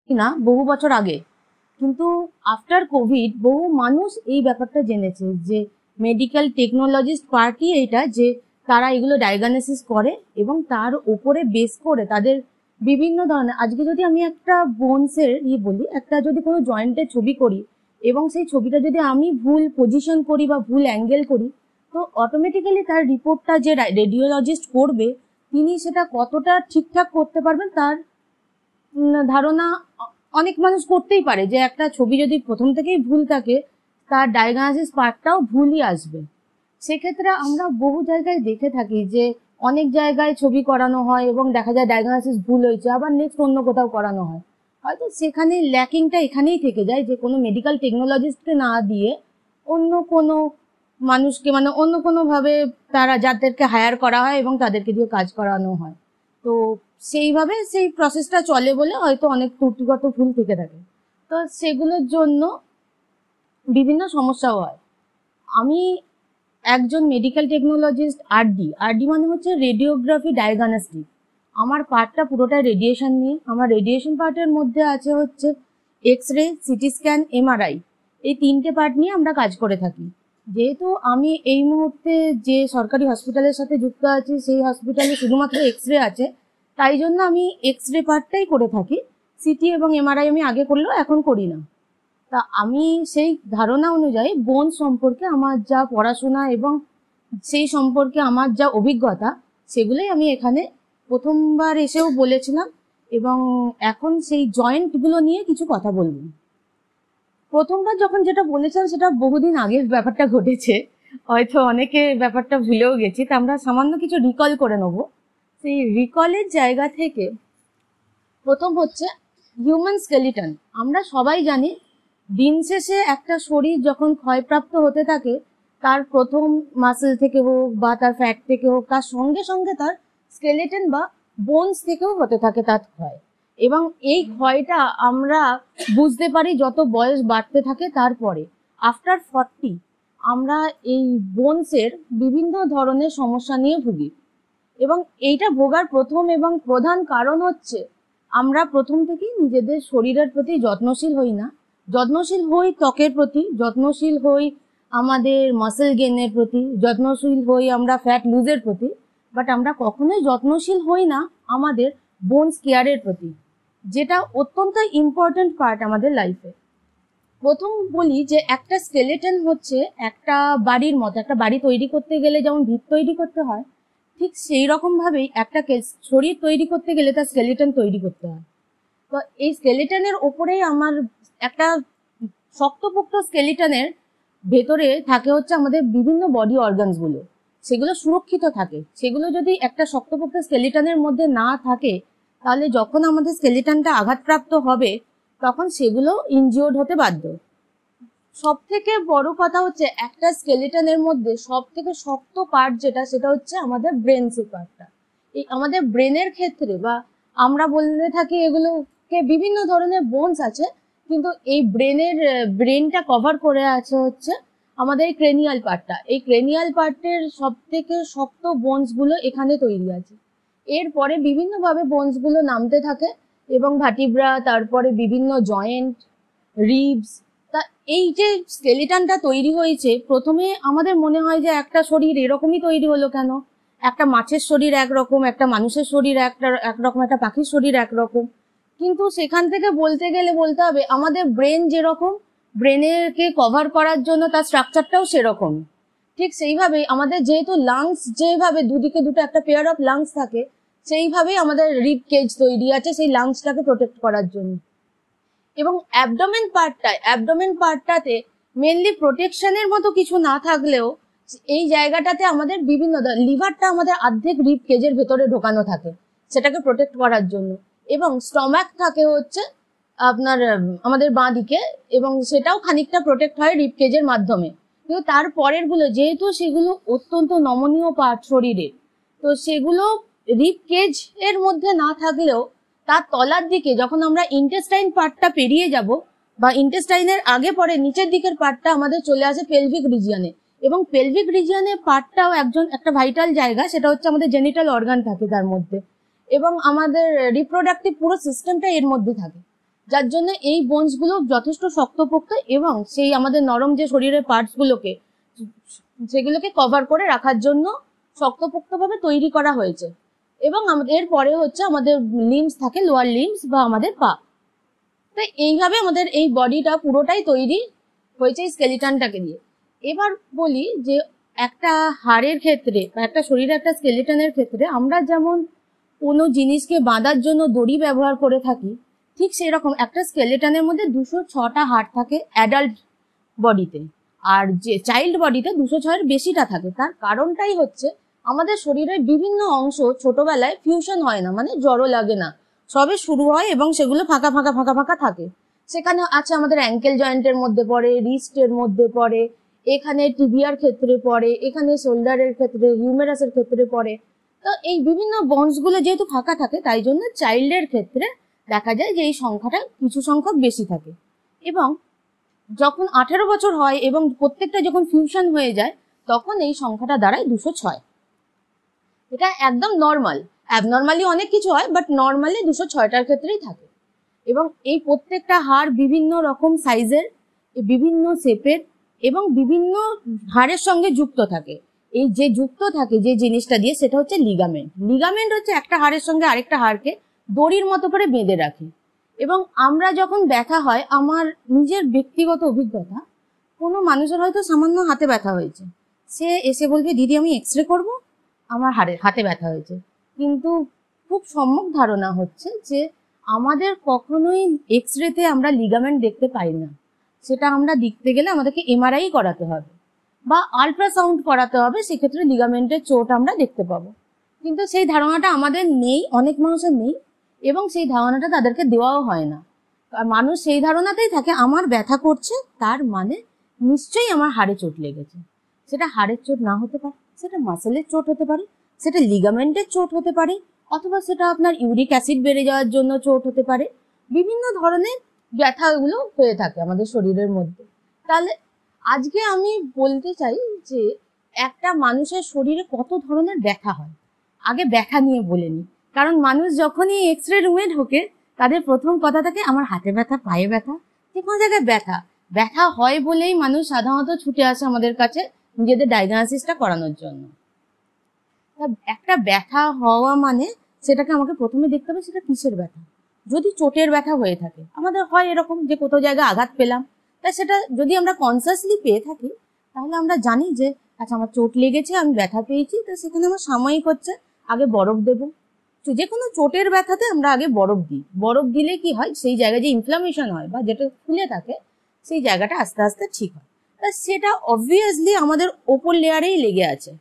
না বহু বছর আগে, কিন্তু আফটার কোভিড বহু মানুষ এই ব্যাপারটা জেনেছে যে মেডিকেল টেকনোলজিস্ট পার্টি এইটা, যে তারা এগুলো ডায়াগনোসিস করে এবং তার উপরে বেস করে তাদের বিভিন্ন ধরনের, আজকে যদি আমি একটা বোনসের বলি, একটা যদি কোনো জয়েন্টের ছবি করি এবং সেই ছবিটা যদি আমি ভুল পজিশন করি বা ভুল অ্যাঙ্গেল করি, তো অটোমেটিক্যালি তার রিপোর্টটা যে রেডিওলজিস্ট করবে তিনি সেটা কতটা ঠিকঠাক করতে পারবেন তার ধারণা অনেক মানুষ করতেই পারে, যে একটা ছবি যদি প্রথম থেকেই ভুল থাকে তার ডায়াগনোসিস পার্টটাও ভুলই আসবে। সেক্ষেত্রে আমরা বহু জায়গায় দেখে থাকি যে অনেক জায়গায় ছবি করানো হয় এবং দেখা যায় ডায়াগনোসিস ভুল হয়েছে, আবার নেক্সট অন্য কোথাও করানো হয়, হয়তো সেখানে ল্যাকিংটা এখানেই থেকে যায় যে কোনো মেডিকেল টেকনোলজিস্টকে না দিয়ে অন্য কোনো মানুষকে, মানে অন্য কোনোভাবে তারা যাদেরকে হায়ার করা হয় এবং তাদেরকে দিয়ে কাজ করানো হয়। তো সেইভাবে সেই প্রসেসটা চলে বলে হয়তো অনেক ত্রুটিগত ভুল থেকে থাকে, তো সেগুলোর জন্য বিভিন্ন সমস্যাও হয়। আমি একজন মেডিকেল টেকনোলজিস্ট, আরডি মানে হচ্ছে রেডিওগ্রাফি ডায়াগনস্টিক। আমার পার্টটা পুরোটাই রেডিয়েশন নিয়ে। আমার রেডিয়েশন পার্টের মধ্যে আছে হচ্ছে X ray, CT scan, MRI, এই তিনটে পার্ট নিয়ে আমরা কাজ করে থাকি। যেহেতু আমি এই মুহূর্তে যে সরকারি হসপিটালের সাথে যুক্ত আছি সেই হসপিটালে শুধুমাত্র এক্স রে আছে, তাই জন্য আমি এক্স রে পার্টটাই করে থাকি। সিটি এবং এমআরআই আমি আগে করলেও এখন করি না। তা আমি সেই ধারণা অনুযায়ী বোন সম্পর্কে আমার যা পড়াশোনা এবং সেই সম্পর্কে আমার যা অভিজ্ঞতা, সেগুলোই আমি এখানে প্রথমবার এসেও বলেছিলাম এবং এখন সেই জয়েন্টগুলো নিয়ে কিছু কথা বলবো। প্রথমবার যখন যেটা বলেছিলাম সেটা বহুদিন আগের ব্যাপারটা ঘটেছে, হয়তো অনেকে ব্যাপারটা ভুলেও গেছি, তা আমরা সামান্য কিছু রিকল করে নেব। সেই রিকলের জায়গা থেকে প্রথম হচ্ছে হিউম্যান স্কেলিটন। আমরা সবাই জানি দিন শেষে একটা শরীর যখন ক্ষয়প্রাপ্ত হতে থাকে, তার প্রথম মাসেল থেকে হোক বা তার ফ্যাট থেকে হোক, তার সঙ্গে সঙ্গে তার স্কেলেটন বা বোনস থেকেও হতে থাকে তার ক্ষয়। এবং এই ক্ষয়টা আমরা বুঝতে পারি যত বয়স বাড়তে থাকে। তারপরে আফটার 40 আমরা এই বোনসের বিভিন্ন ধরনের সমস্যা নিয়ে ভুগি, এবং এইটা ভোগার প্রথম এবং প্রধান কারণ হচ্ছে আমরা প্রথম থেকেই নিজেদের শরীরের প্রতি যত্নশীল হই না। যত্নশীল হই ত্বকের প্রতি, যত্নশীল হই আমাদের মাসেল গেইনের প্রতি, যত্নশীল হই আমরা ফ্যাট লুজের প্রতি, বাট আমরা কখনোই যত্নশীল হই না আমাদের বোনস কেয়ারের প্রতি, যেটা অত্যন্ত ইম্পর্টেন্ট পার্ট আমাদের লাইফে। প্রথম বলি যে একটা স্কেলেটন হচ্ছে একটা বাড়ির মতো। একটা বাড়ি তৈরি করতে গেলে যেমন ভিত তৈরি করতে হয়, ঠিক সেই রকম ভাবেই একটা শরীর তৈরি করতে গেলে তার স্কেলেটন তৈরি করতে হয়। তো এই স্কেলেটনের ওপরেই আমার একটা শক্তপোক্ত স্কেলেটনের ভেতরে থাকে হচ্ছে আমাদের বিভিন্ন বডি অর্গানস গুলো, সেগুলো সুরক্ষিত থাকে। সেগুলো যদি একটা শক্তপোক্ত স্কেলেটনের মধ্যে না থাকে, তাহলে যখন আমাদের স্কেলেটনটা আঘাতপ্রাপ্ত হবে তখন সেগুলো ইনজিওর্ড হতে বাধ্য। সব থেকে বড় কথা হচ্ছে একটা স্কেলেটনের মধ্যে সব থেকে শক্ত পার্ট যেটা, সেটা হচ্ছে আমাদের ব্রেনসের পার্টটা। এই আমাদের ব্রেনের ক্ষেত্রে, বা আমরা বলতে থাকি এগুলোকে বিভিন্ন ধরনের বোনস আছে, কিন্তু এই ব্রেনটা কভার করে আছে হচ্ছে আমাদের এই ক্রেনিয়াল পার্টটা। এই ক্রেনিয়াল পার্টের সব থেকে শক্ত বোনস গুলো এখানে তৈরি আছে। এরপরে বিভিন্নভাবে বোনস গুলো নামতে থাকে এবং ভার্টিব্রা, তারপরে বিভিন্ন জয়েন্ট, রিবস। তা এই যে স্কেলিটনটা তৈরি হয়েছে, প্রথমে আমাদের মনে হয় যে একটা শরীর এরকমই তৈরি হলো কেন, একটা মাছের শরীর একরকম, একটা মানুষের শরীর একরকম, একটা পাখির শরীর একরকম। কিন্তু সেখান থেকে বলতে গেলে বলতে হবে আমাদের ব্রেন যেরকম, ব্রেনেরকে কভার করার জন্য তার স্ট্রাকচারটাও সেরকম। ঠিক সেইভাবেই আমাদের যেহেতু লাংস, যেভাবে দুদিকে দুটো একটা পেয়ার অফ লাংস থাকে, সেইভাবেই আমাদের রিব কেজ তৈরি আছে সেই লাংসটাকে প্রোটেক্ট করার জন্য। এবং অ্যাবডোমেন পার্টটাতে মেনলি প্রোটেকশনের মতো কিছু না থাকলেও এই জায়গাটাতে আমাদের বিভিন্ন, লিভারটা আমাদের অর্ধেক রিব কেজের ভেতরে ঢোকানো থাকে সেটাকে প্রোটেক্ট করার জন্য, এবং স্টমাক থাকে হচ্ছে আপনার আমাদের বাঁ দিকে, এবং সেটাও খানিকটা প্রোটেক্ট হয় রিব কেজের মাধ্যমে। কিন্তু তার পরের গুলো যেহেতু সেগুলো অত্যন্ত নমনীয় পার্ট শরীরের, তো সেগুলো রিব কেজ এর মধ্যে না থাকলেও তার তলার দিকে যখন আমরা ইন্টেস্টাইন পার্টটা পেরিয়ে যাব, বা ইন্টেস্টাইনের আগে পরে নিচের দিকের পার্টটা আমাদের চলে আসে পেলভিক রিজিয়নে, এবং পেলভিক রিজিয়নের পার্টটাও একটা ভাইটাল জায়গা। সেটা হচ্ছে আমাদের জেনিটাল অর্গান থাকে তার মধ্যে, এবং আমাদের রিপ্রোডাক্টিভ পুরো সিস্টেমটা এর মধ্যে থাকে। যার জন্য এই বোনস গুলো যথেষ্ট শক্তপোক্ত এবং সেই আমাদের নরম যে শরীরের পার্টস গুলোকে সেগুলোকে কভার করে রাখার জন্য শক্তপোক্তভাবে তৈরি করা হয়েছে। এবং আমাদের পরে হচ্ছে আমাদের লিম্স থাকে, লোয়ার লিম্স বা আমাদের পা। তো এইভাবে আমাদের এই বডিটা পুরোটাই তৈরি হয়েছে এই স্কেলিটনটাকে দিয়ে। এবার বলি যে একটা হাড়ের ক্ষেত্রে বা একটা শরীরে একটা স্কেলিটনের ক্ষেত্রে আমরা যেমন কোনো জিনিসকে বাঁধার জন্য দড়ি ব্যবহার করে থাকি, ঠিক সেরকম একটা স্কেলিটনের মধ্যে 206টা হাড় থাকে অ্যাডাল্ট বডিতে, আর যে চাইল্ড বডিতে 206-এর বেশিটা থাকে। তার কারণটাই হচ্ছে আমাদের শরীরের বিভিন্ন অংশ ছোটবেলায় ফিউশন হয় না, মানে জড়ো লাগে না, সবে শুরু হয় এবং সেগুলো ফাঁকা ফাঁকা ফাঁকা ফাঁকা থাকে। সেখানে আছে আমাদের অ্যাঙ্কেল জয়েন্টের মধ্যে পড়ে, রিস্টের মধ্যে পড়ে, এখানে টিবিয়ার ক্ষেত্রে পড়ে, এখানে শোল্ডারের ক্ষেত্রে, হিউমেরাসের ক্ষেত্রে পড়ে। তো এই বিভিন্ন বন্ডস গুলো যেহেতু ফাঁকা থাকে, তাই জন্য চাইল্ডের ক্ষেত্রে দেখা যায় যে এই সংখ্যাটা কিছু সংখ্যক বেশি থাকে। এবং যখন 18 বছর হয় এবং প্রত্যেকটা যখন ফিউশন হয়ে যায়, তখন এই সংখ্যাটা দাঁড়ায় 206। এটা একদম নর্মাল। অ্যাবনর্মালি অনেক কিছু হয়, বাট নর্মালি 206টার ক্ষেত্রেই থাকে। এবং এই প্রত্যেকটা হাড় বিভিন্ন রকম সাইজের, বিভিন্ন শেপের এবং বিভিন্ন হাড়ের সঙ্গে যুক্ত থাকে। এই যে যুক্ত থাকে যে জিনিসটা দিয়ে, সেটা হচ্ছে লিগামেন্ট। লিগামেন্ট হচ্ছে একটা হাড়ের সঙ্গে আরেকটা হাড়কে দড়ির মতো করে বেঁধে রাখে। এবং আমরা যখন ব্যথা হয়, আমার নিজের ব্যক্তিগত অভিজ্ঞতা, কোনো মানুষের হয়তো সামান্য হাতে ব্যথা হয়েছে, সে এসে বলবে দিদি আমি এক্স রে করবো, আমার হাতে ব্যথা হয়েছে। কিন্তু খুব সম্যক ধারণা হচ্ছে যে আমাদের কখনোই এক্স রেতে আমরা লিগামেন্ট দেখতে পাই না। সেটা আমরা দেখতে গেলে আমাদেরকে এমআরআই করাতে হবে বা আল্ট্রাসাউন্ড করাতে হবে, সেক্ষেত্রে লিগামেন্টের চোট আমরা দেখতে পাবো। কিন্তু সেই ধারণাটা আমাদের নেই, অনেক মানুষের নেই, এবং সেই ধারণাটা তাদেরকে দেওয়াও হয় না। আর মানুষ সেই ধারণাতেই থাকে আমার ব্যথা করছে, তার মানে নিশ্চয়ই আমার হাড়ে চোট লেগেছে। সেটা হাড়ের চোট না হতে পারে, সেটা মাসেলের চোট হতে পারে, সেটা লিগামেন্টের চোট হতে পারে, অথবা সেটা আপনার ইউরিক অ্যাসিড বেড়ে যাওয়ার জন্য চোট হতে পারে। বিভিন্ন ধরনের ব্যথাগুলো হয়ে থাকে আমাদের শরীরের মধ্যে। তাহলে আজকে আমি বলতে চাই যে একটা মানুষের শরীরে কত ধরনের ব্যথা হয়, আগে ব্যথা নিয়ে বলে নিই। কারণ মানুষ যখনই এক্স রে রুমে ঢোকে, তাদের প্রথম কথা থাকে আমার হাতে ব্যথা, পায়ে ব্যথা, যে কোনো জায়গায় ব্যথা। ব্যথা হয় বলেই মানুষ সাধারণত ছুটে আসে আমাদের কাছে নিজেদের ডায়াগনোসিসটা করানোর জন্য। একটা ব্যথা হওয়া মানে সেটাকে আমাকে প্রথমে দেখতে হবে সেটা কিসের ব্যথা। যদি চোটের ব্যথা হয়ে থাকে, আমাদের হয় এরকম যে কোথাও জায়গায় আঘাত পেলাম, তাই সেটা যদি আমরা কনসিয়াসলি পেয়ে থাকি, তাহলে আমরা জানি যে আচ্ছা আমার চোট লেগেছে, আমি ব্যথা পেয়েছি, তো সেখানে আমার সাময়িক হচ্ছে আগে বরফ দেবো। তো যে কোনো চোটের ব্যথাতে আমরা আগে বরফ দিই। বরফ দিলে কি হয়, সেই জায়গায় যে ইনফ্লামেশন হয় বা যেটা ফুলে থাকে, সেই জায়গাটা আস্তে আস্তে ঠিক হয়। তা সেটা অবভিয়াসলি আমাদের ওপর লেয়ারেই লেগে আছে।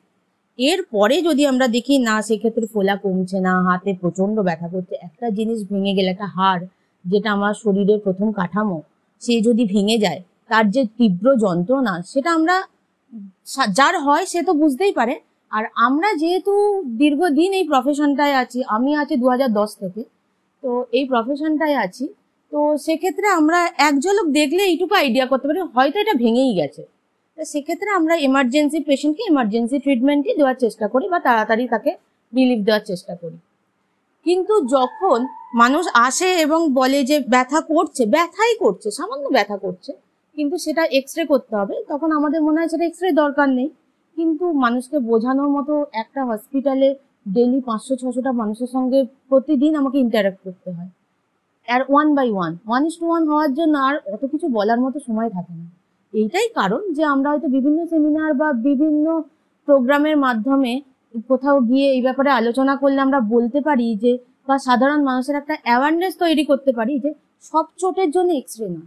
এরপরে যদি আমরা দেখি না সেক্ষেত্রে ফোলা কমছে না, হাতে প্রচন্ড ব্যথা করছে, একটা জিনিস ভেঙে গেলে, একটা হাড় যেটা আমার শরীরের প্রথম কাঠামো, সে যদি ভেঙে যায়, তার যে তীব্র যন্ত্রণা, সেটা আমরা যার হয় সে তো বুঝতেই পারে। আর আমরা যেহেতু দীর্ঘদিন এই প্রফেশনটায় আছি, আমি আছি 2010 থেকে, তো এই প্রফেশনটায় আছি, তো সেক্ষেত্রে আমরা এক ঝলক দেখলে এইটুকু আইডিয়া করতে পারি হয়তো এটা ভেঙেই গেছে। সেক্ষেত্রে আমরা এমার্জেন্সি পেশেন্টকে এমার্জেন্সি ট্রিটমেন্টই দেওয়ার চেষ্টা করি বা তাড়াতাড়ি তাকে রিলিফ দেওয়ার চেষ্টা করি। কিন্তু যখন মানুষ আসে এবং বলে যে ব্যথা করছে, ব্যথাই করছে, সামান্য ব্যথা করছে, কিন্তু সেটা এক্স রে করতে হবে, তখন আমাদের মনে হয় সেটা এক্স রে দরকার নেই। কিন্তু মানুষকে বোঝানোর মতো একটা হসপিটালে ডেলি 500-600টা মানুষের সঙ্গে প্রতিদিন আমাকে ইন্টারাক্ট করতে হয়, আর 1/1 হওয়ার জন্য আর অত কিছু বলার মতো সময় থাকে না। এইটাই কারণ যে আমরা হয়তো বিভিন্ন সেমিনার বা বিভিন্ন প্রোগ্রামের মাধ্যমে কোথাও গিয়ে এই ব্যাপারে আলোচনা করলে আমরা বলতে পারি যে, বা সাধারণ মানুষের একটা অ্যাওয়ারনেস তৈরি করতে পারি যে সব চোটের জন্য এক্স রে না।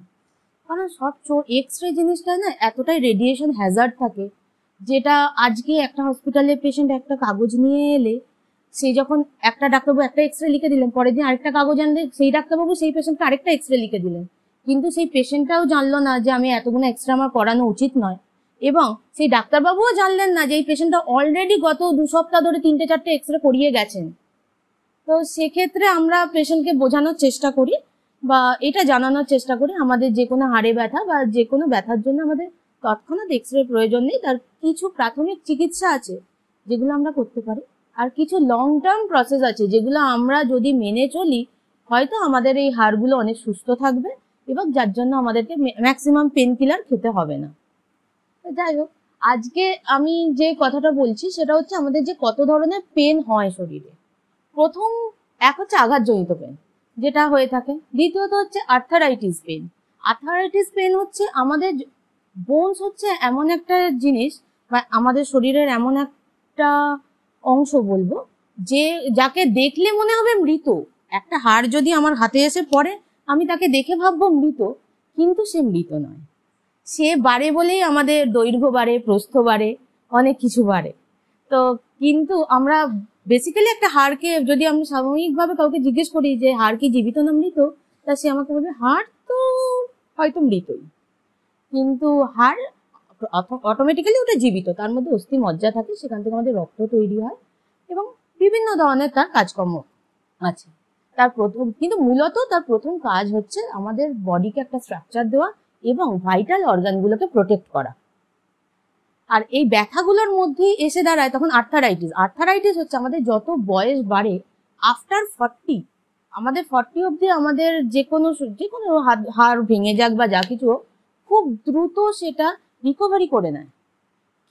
কারণ সব চোট, এক্স রে জিনিসটা না এতটাই রেডিয়েশন হ্যাজার্ড থাকে, যেটা আজকে একটা হসপিটালের পেশেন্ট একটা কাগজ নিয়ে এলে, সে যখন একটা ডাক্তারবাবু একটা এক্স রে লিখে দিলেন, পরের দিন আরেকটা কাগজ আনলে সেই ডাক্তারবাবু সেই পেশেন্টকে আরেকটা এক্স রে লিখে দিলেন, কিন্তু সেই পেশেন্টটাও জানলো না যে আমি এতগুলো এক্সরে আমার করানো উচিত নয়, এবং সেই ডাক্তারবাবুও জানলেন না যে এই পেশেন্টটা অলরেডি গত 2 সপ্তাহ ধরে 3-4টে এক্সরে করিয়ে গেছেন। তো সেক্ষেত্রে আমরা পেশেন্টকে বোঝানোর চেষ্টা করি বা এটা জানানোর চেষ্টা করি আমাদের যে কোনো হাড়ে ব্যথা বা যে কোনো ব্যথার জন্য আমাদের তৎক্ষণাৎ এক্সরে প্রয়োজন নেই, তার কিছু প্রাথমিক চিকিৎসা আছে যেগুলো আমরা করতে পারি, আর কিছু লং টার্ম প্রসেস আছে যেগুলো আমরা যদি মেনে চলি হয়তো আমাদের এই হাড়গুলো অনেক সুস্থ থাকবে এবং যার জন্য আমাদেরকে ম্যাক্সিমাম পেন কিলার খেতে হবে না। যাই হোক, আজকে আমি যে কথাটা বলছি সেটা হচ্ছে আমাদের যে কত ধরনের পেন হয় শরীরে। প্রথম এক হচ্ছে আঘাতজনিত পেন যেটা হয়ে থাকে, দ্বিতীয়ত হচ্ছে আর্থারাইটিস পেন। আর্থারাইটিস পেন হচ্ছে আমাদের বোনস হচ্ছে এমন একটা জিনিস বা আমাদের শরীরের এমন একটা অংশ বলবো যে যাকে দেখলে মনে হবে মৃত। একটা হাড় যদি আমার হাতে এসে পড়ে আমি তাকে দেখে ভাববো মৃত, কিন্তু সে মৃত নয়। সে বাড়ে বলেই আমাদের দৈর্ঘ্য বাড়ে, প্রস্থ বাড়ে, অনেক কিছু বাড়ে। তো কিন্তু আমরা বেসিক্যালি একটা হাড়কে যদি আমি সাময়িকভাবে কাউকে জিজ্ঞেস করি যে হাড় কি জীবিত না মৃত, তা সে আমাকে বলবে হাড় তো হয়তো মৃতই, কিন্তু হাড় অটোমেটিক্যালি ওটা জীবিত, তার মধ্যে অস্থি মজ্জা থাকে, সেখান থেকে আমাদের রক্ত তৈরি হয় এবং বিভিন্ন ধরনের তার কাজকর্ম আছে। তার প্রথম কিন্তু মূলত তার প্রথম কাজ হচ্ছে আমাদের বডিকে একটা স্ট্রাকচার দেওয়া এবং ভাইটাল অর্গানগুলোকে প্রোটেক্ট করা। আর এই ব্যথাগুলোর মধ্যেই এসে দাঁড়ায় তখন আর্থারাইটিস। আর্থারাইটিস হচ্ছে আমাদের যত বয়স বাড়ে আফটার 40, আমাদের 40 অবধি আমাদের যে কোনো হাড় ভেঙে যাক বা যা কিছু খুব দ্রুত সেটা রিকভারি করে নেয়,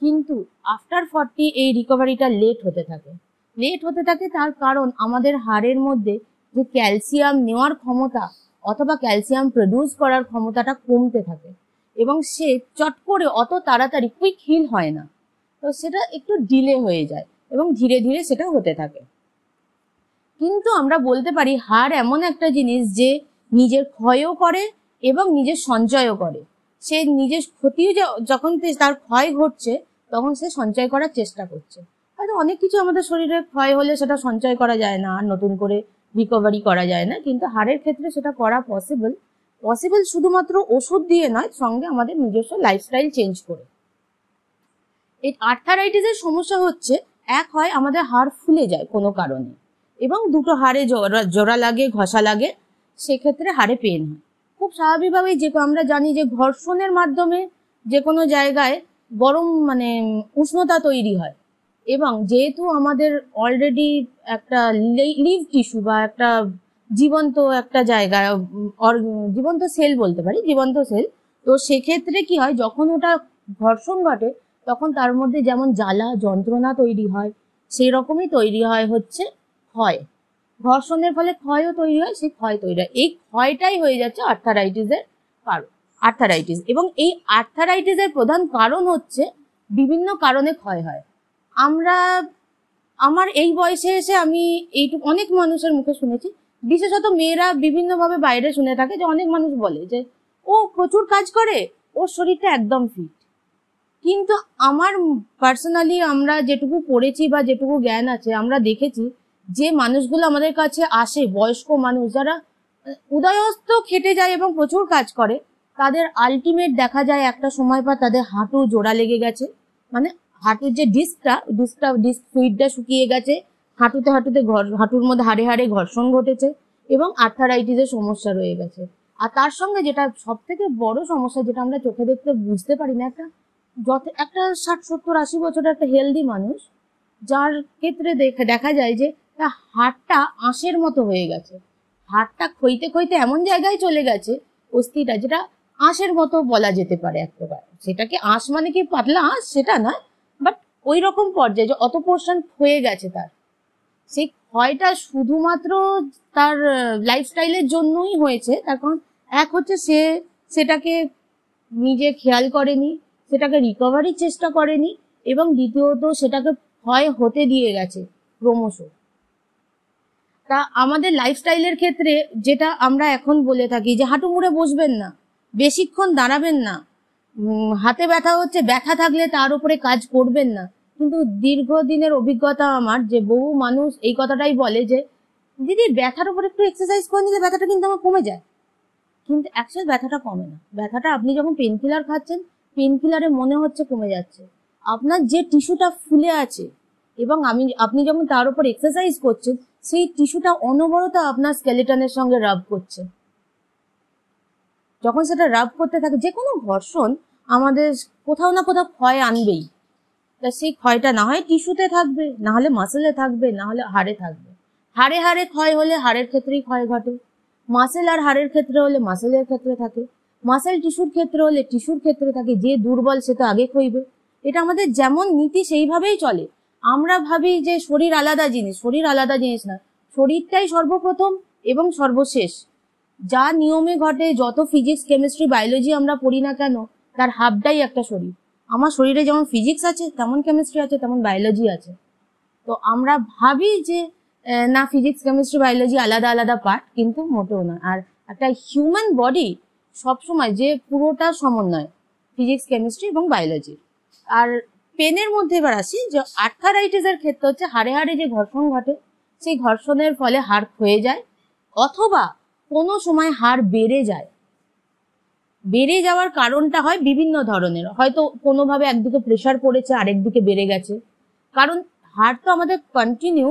কিন্তু আফটার 40 এই রিকভারিটা লেট হতে থাকে। তার কারণ আমাদের হাড়ের মধ্যে যে ক্যালসিয়াম নেওয়ার ক্ষমতা অথবা ক্যালসিয়াম প্রডিউস করার ক্ষমতাটা কমতে থাকে এবং সে চট করে অত তাড়াতাড়ি কুইক হিল হয় না, তো সেটা একটু ডিলে হয়ে যায় এবং ধীরে ধীরে সেটা হতে থাকে। কিন্তু আমরা বলতে পারি হাড় এমন একটা জিনিস যে নিজের ক্ষয়ও করে এবং নিজের সঞ্চয়ও করে। সে নিজের ক্ষতিও যখন তার ক্ষয় ঘটছে তখন সে সঞ্চয় করার চেষ্টা করছে। হয়তো অনেক কিছু আমাদের শরীরে ক্ষয় হলে সেটা সঞ্চয় করা যায় না, আর নতুন করে রিকভারি করা যায় না, কিন্তু হাড়ের ক্ষেত্রে সেটা করা পসিবল শুধুমাত্র ওষুধ দিয়ে নয়, সঙ্গে আমাদের নিজস্ব লাইফস্টাইল চেঞ্জ করে। এই আর্থারাইটিসের সমস্যা হচ্ছে এক হয় আমাদের হাড় ফুলে যায় কোনো কারণে এবং দুটো হাড়ে জোড়া লাগে, ঘষা লাগে, সেক্ষেত্রে হাড়ে পেন হয়। খুব স্বাভাবিকভাবেই যে আমরা জানি যে ঘর্ষণের মাধ্যমে যে কোনো জায়গায় গরম উষ্ণতা তৈরি হয় এবং যেহেতু আমাদের অলরেডি একটা লিভ টিস্যু বা একটা জীবন্ত একটা জায়গায় জীবন্ত সেল বলতে পারি, জীবন্ত সেল, তো সেক্ষেত্রে কি হয় যখন ওটা ঘর্ষণ ঘটে তখন তার মধ্যে যেমন জ্বালা যন্ত্রণা তৈরি হয়, সেই রকমই তৈরি হয় হচ্ছে ক্ষয়। ঘর্ষণের ফলে ক্ষয়ও তৈরি হয়, সেই ক্ষয় তৈরি হয়, এই ক্ষয়টাই হয়ে যাচ্ছে আর্থারাইটিসের কারণ। আর্থারাইটিস এবং এই আর্থারাইটিসের প্রধান কারণ হচ্ছে বিভিন্ন কারণে ক্ষয় হয়। আমার এই বয়সে এসে আমি এইটুকু অনেক মানুষের মুখে শুনেছি, বিশেষত মেয়েরা বিভিন্নভাবে বাইরে শুনে থাকে যে অনেক মানুষ বলে যে ও প্রচুর কাজ করে, ওর শরীরটা একদম ফিট। কিন্তু আমার পার্সোনালি আমরা যেটুকু পড়েছি বা যেটুকু জ্ঞান আছে আমরা দেখেছি যে মানুষগুলো আমাদের কাছে আসে, বয়স্ক মানুষ যারা উদয়স্ত খেটে যায় এবং প্রচুর কাজ করে, তাদের আলটিমেট দেখা যায় একটা সময় পর তাদের হাঁটু জোড়া লেগে গেছে, হাঁটুর যে ডিস্ক ফ্লুইডটা শুকিয়ে গেছে, হাঁটুতে হাঁটুর মধ্যে হাড়ে হাড়ে ঘর্ষণ ঘটেছে এবং আর্থারাইটিসের সমস্যা রয়ে গেছে। আর তার সঙ্গে যেটা সব থেকে বড় সমস্যা, যেটা আমরা চোখে দেখতে বুঝতে পারি না, একটা 60-70-80 বছরের একটা হেলদি মানুষ যার ক্ষেত্রে দেখা যায় যে তার হাড়টা আঁশের মতো হয়ে গেছে, হাড়টা ক্ষইতে ক্ষইতে এমন জায়গায় চলে গেছে অস্থিটা, যেটা আঁশের মতো বলা যেতে পারে এক প্রকার। সেটাকে আঁশ মানে কি পাতলা আঁশ সেটা নয়, বাট ওই রকম পর্যায়ে যে অত পোর্শন হয়ে গেছে তার। সেই ক্ষয়টা শুধুমাত্র তার লাইফস্টাইলের জন্যই হয়েছে, তার কারণ এক হচ্ছে সে সেটাকে নিজে খেয়াল করেনি, সেটাকে রিকভারির চেষ্টা করেনি এবং দ্বিতীয়ত সেটাকে ক্ষয় হতে দিয়ে গেছে ক্রমশ। তা আমাদের লাইফস্টাইলের ক্ষেত্রে যেটা আমরা এখন বলে থাকি যে হাঁটু মুড়ে বসবেন না, বেশিক্ষণ দাঁড়াবেন না, হাতে ব্যথা হচ্ছে, ব্যথা থাকলে তার উপরে কাজ করবেন না, কিন্তু দীর্ঘদিনের অভিজ্ঞতা আমার যে বহু মানুষ এই কথাটাই বলে যে দিদি ব্যথার উপর একটু এক্সারসাইজ করে নিলে ব্যথাটা কিন্তু আমার কমে যায়, কিন্তু অ্যাকচুয়াল ব্যথাটা কমে না। ব্যথাটা আপনি যখন পেন কিলার খাচ্ছেন, পেন কিলারে মনে হচ্ছে কমে যাচ্ছে, আপনার যে টিস্যুটা ফুলে আছে এবং আপনি যখন তার উপর এক্সারসাইজ করছেন সেই টিস্যুটা অনবরত আপনার স্কেলেটনের সঙ্গে রাব করছে। যখন সেটা রাব করতে থাকে, যে কোনো ঘর্ষণ আমাদের কোথাও না কোথাও ক্ষয় আনবেই, তা সেই ক্ষয়টা না হয় টিস্যুতে থাকবে, না হলে মাসেলে থাকবে, না হলে হাড়ে থাকবে। হাড়ে হাড়ে ক্ষয় হলে হাড়ের ক্ষেত্রেই ক্ষয় ঘটে, মাসেল আর হাড়ের ক্ষেত্রে হলে মাসেলের ক্ষেত্রে থাকে, মাসেল টিস্যুর ক্ষেত্রে হলে টিস্যুর ক্ষেত্রে থাকে। যে দুর্বল সে তো আগে ক্ষইবে। এটা আমাদের যেমন নীতি সেইভাবেই চলে। আমরা ভাবি যে শরীর আলাদা জিনিস, শরীর আলাদা জিনিস না, শরীরটাই সর্বপ্রথম এবং সর্বশেষ। যা নিয়মে ঘটে, যত ফিজিক্স কেমিস্ট্রি বায়োলজি আমরা পড়ি না কেন, তার হাফটাই একটা শরীর। আমার শরীরে যেমন ফিজিক্স আছে, তেমন কেমিস্ট্রি আছে, তেমন বায়োলজি আছে। তো আমরা ভাবি যে না ফিজিক্স কেমিস্ট্রি বায়োলজি আলাদা আলাদা পার্ট, কিন্তু মোটেও না। আর একটা হিউম্যান বডি সবসময় যে পুরোটা সমন্বয় ফিজিক্স কেমিস্ট্রি এবং বায়োলজি। আর পেনের মধ্যে এবার আসি, যে আর্থারাইটিসের ক্ষেত্রে হচ্ছে হাড়ে হাড়ে যে ঘর্ষণ ঘটে, সেই ঘর্ষণের ফলে হাড় ক্ষয়ে যায়, অথবা কোনো সময় হাড় বেড়ে যায়। বেড়ে যাওয়ার কারণটা হয় বিভিন্ন ধরনের, হয়তো কোনোভাবে একদিকে প্রেশার পড়েছে, আরেকদিকে বেড়ে গেছে। কারণ হার্ট তো আমাদের কন্টিনিউ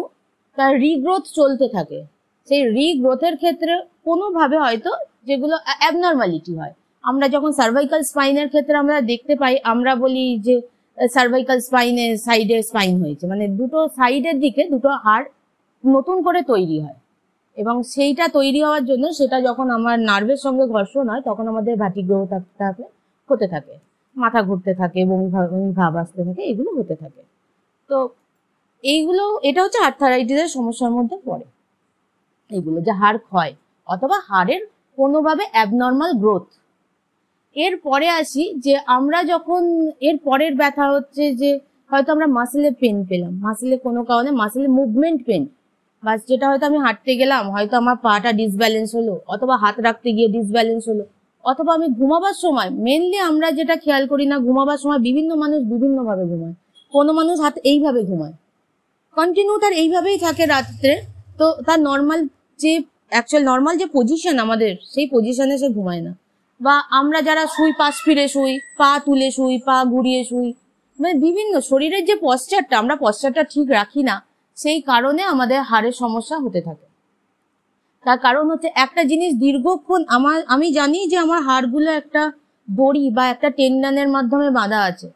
তার রিগ্রোথ চলতে থাকে। সেই রিগ্রোথের ক্ষেত্রে কোনোভাবে হয়তো যেগুলো অ্যাবনর্মালিটি হয়, আমরা যখন সার্ভাইকাল স্পাইনের ক্ষেত্রে আমরা দেখতে পাই, আমরা বলি যে সার্ভাইকাল স্পাইনের সাইডে স্পাইন হয়েছে, মানে দুটো সাইডের দিকে দুটো হাড় নতুন করে তৈরি হয়। এবং সেইটা তৈরি হওয়ার জন্য সেটা যখন আমার নার্ভের সঙ্গে ঘর্ষণ হয়, তখন আমাদের ভাটিগ্রহ হতে থাকে, মাথা ঘুরতে থাকে, বমি ভাব আসতে থাকে, এগুলো হতে থাকে। তো এইগুলো, এটা হচ্ছে আর্থারাইটিসের সমস্যার মধ্যে পড়ে। এইগুলো যে হাড় ক্ষয় অথবা হাড়ের কোনোভাবে অ্যাবনর্মাল গ্রোথ। এর পরে আসি যে আমরা যখন এর পরের ব্যথা হচ্ছে যে হয়তো আমরা মাসেলে পেন পেলাম, মাসেলে কোনো কারণে মাসেলে মুভমেন্ট পেন, বাস যেটা হয়তো আমি হাঁটতে গেলাম, হয়তো আমার পাটা ডিসব্যালেন্স হলো, অথবা হাত রাখতে গিয়ে ডিসব্যালেন্স হলো, অথবা আমি ঘুমাবার সময়, মেনলি আমরা যেটা খেয়াল করি না, ঘুমাবার সময় বিভিন্ন মানুষ বিভিন্নভাবে ঘুমায়। কোনো মানুষ হাত এইভাবে ঘুমায়, কন্টিনিউ তার এইভাবেই থাকে রাত্রে, তো তার নর্মাল যে নর্মাল যে পজিশন আমাদের, সেই পজিশনে সে ঘুমায় না। বা আমরা যারা শুই, পাশ ফিরে শুই, পা তুলে শুই, পা ঘুরিয়ে শুই, মানে বিভিন্ন শরীরের যে পশ্চারটা, আমরা পশ্চারটা ঠিক রাখি না, সেই কারণে আমাদের হাড়ের সমস্যা হতে থাকে। তার কারণ হচ্ছে একটা জিনিস দীর্ঘক্ষণ আমি জানি যে আমার হাড়গুলো একটা দড়ি বা একটা টেন্ডনের মাধ্যমে বাঁধা আছে,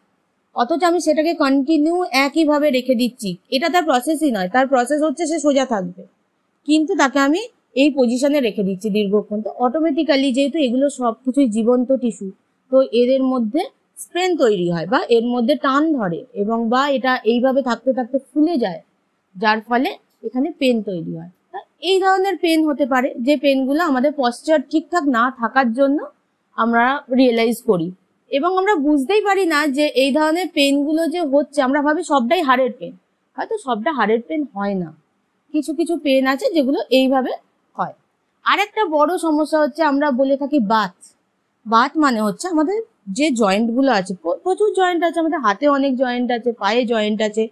অথচ আমি সেটাকে কন্টিনিউ একইভাবে রেখে দিচ্ছি। এটা তার প্রসেসই নয়, তার প্রসেস হচ্ছে সে সোজা থাকবে, কিন্তু তাকে আমি এই পজিশনে রেখে দিচ্ছি দীর্ঘক্ষণ। তো অটোমেটিক্যালি, যেহেতু এগুলো সবকিছুই জীবন্ত টিস্যু, তো এদের মধ্যে স্ট্রেন তৈরি হয় বা এর মধ্যে টান ধরে, এবং বা এটা এইভাবে থাকতে থাকতে ফুলে যায়, যার ফলে এখানে পেন তৈরি হয়। এই ধরনের পেন হতে পারে, যে পেনগুলো আমাদের পশ্চার ঠিকঠাক না থাকার জন্য আমরা রিয়েলাইজ করি, এবং আমরা বুঝতেই পারি না যে এই ধরনের পেনগুলো যে হচ্ছে। আমরা ভাবি সবটাই হাড়ের পেন, হয়তো সবটা হাড়ের পেন হয় না, কিছু কিছু পেন আছে যেগুলো এইভাবে হয়। আর একটা বড় সমস্যা হচ্ছে, আমরা বলে থাকি বাত। বাত মানে হচ্ছে আমাদের যে জয়েন্ট গুলো আছে, প্রচুর জয়েন্ট আছে আমাদের, হাতে অনেক জয়েন্ট আছে, পায়ে জয়েন্ট আছে,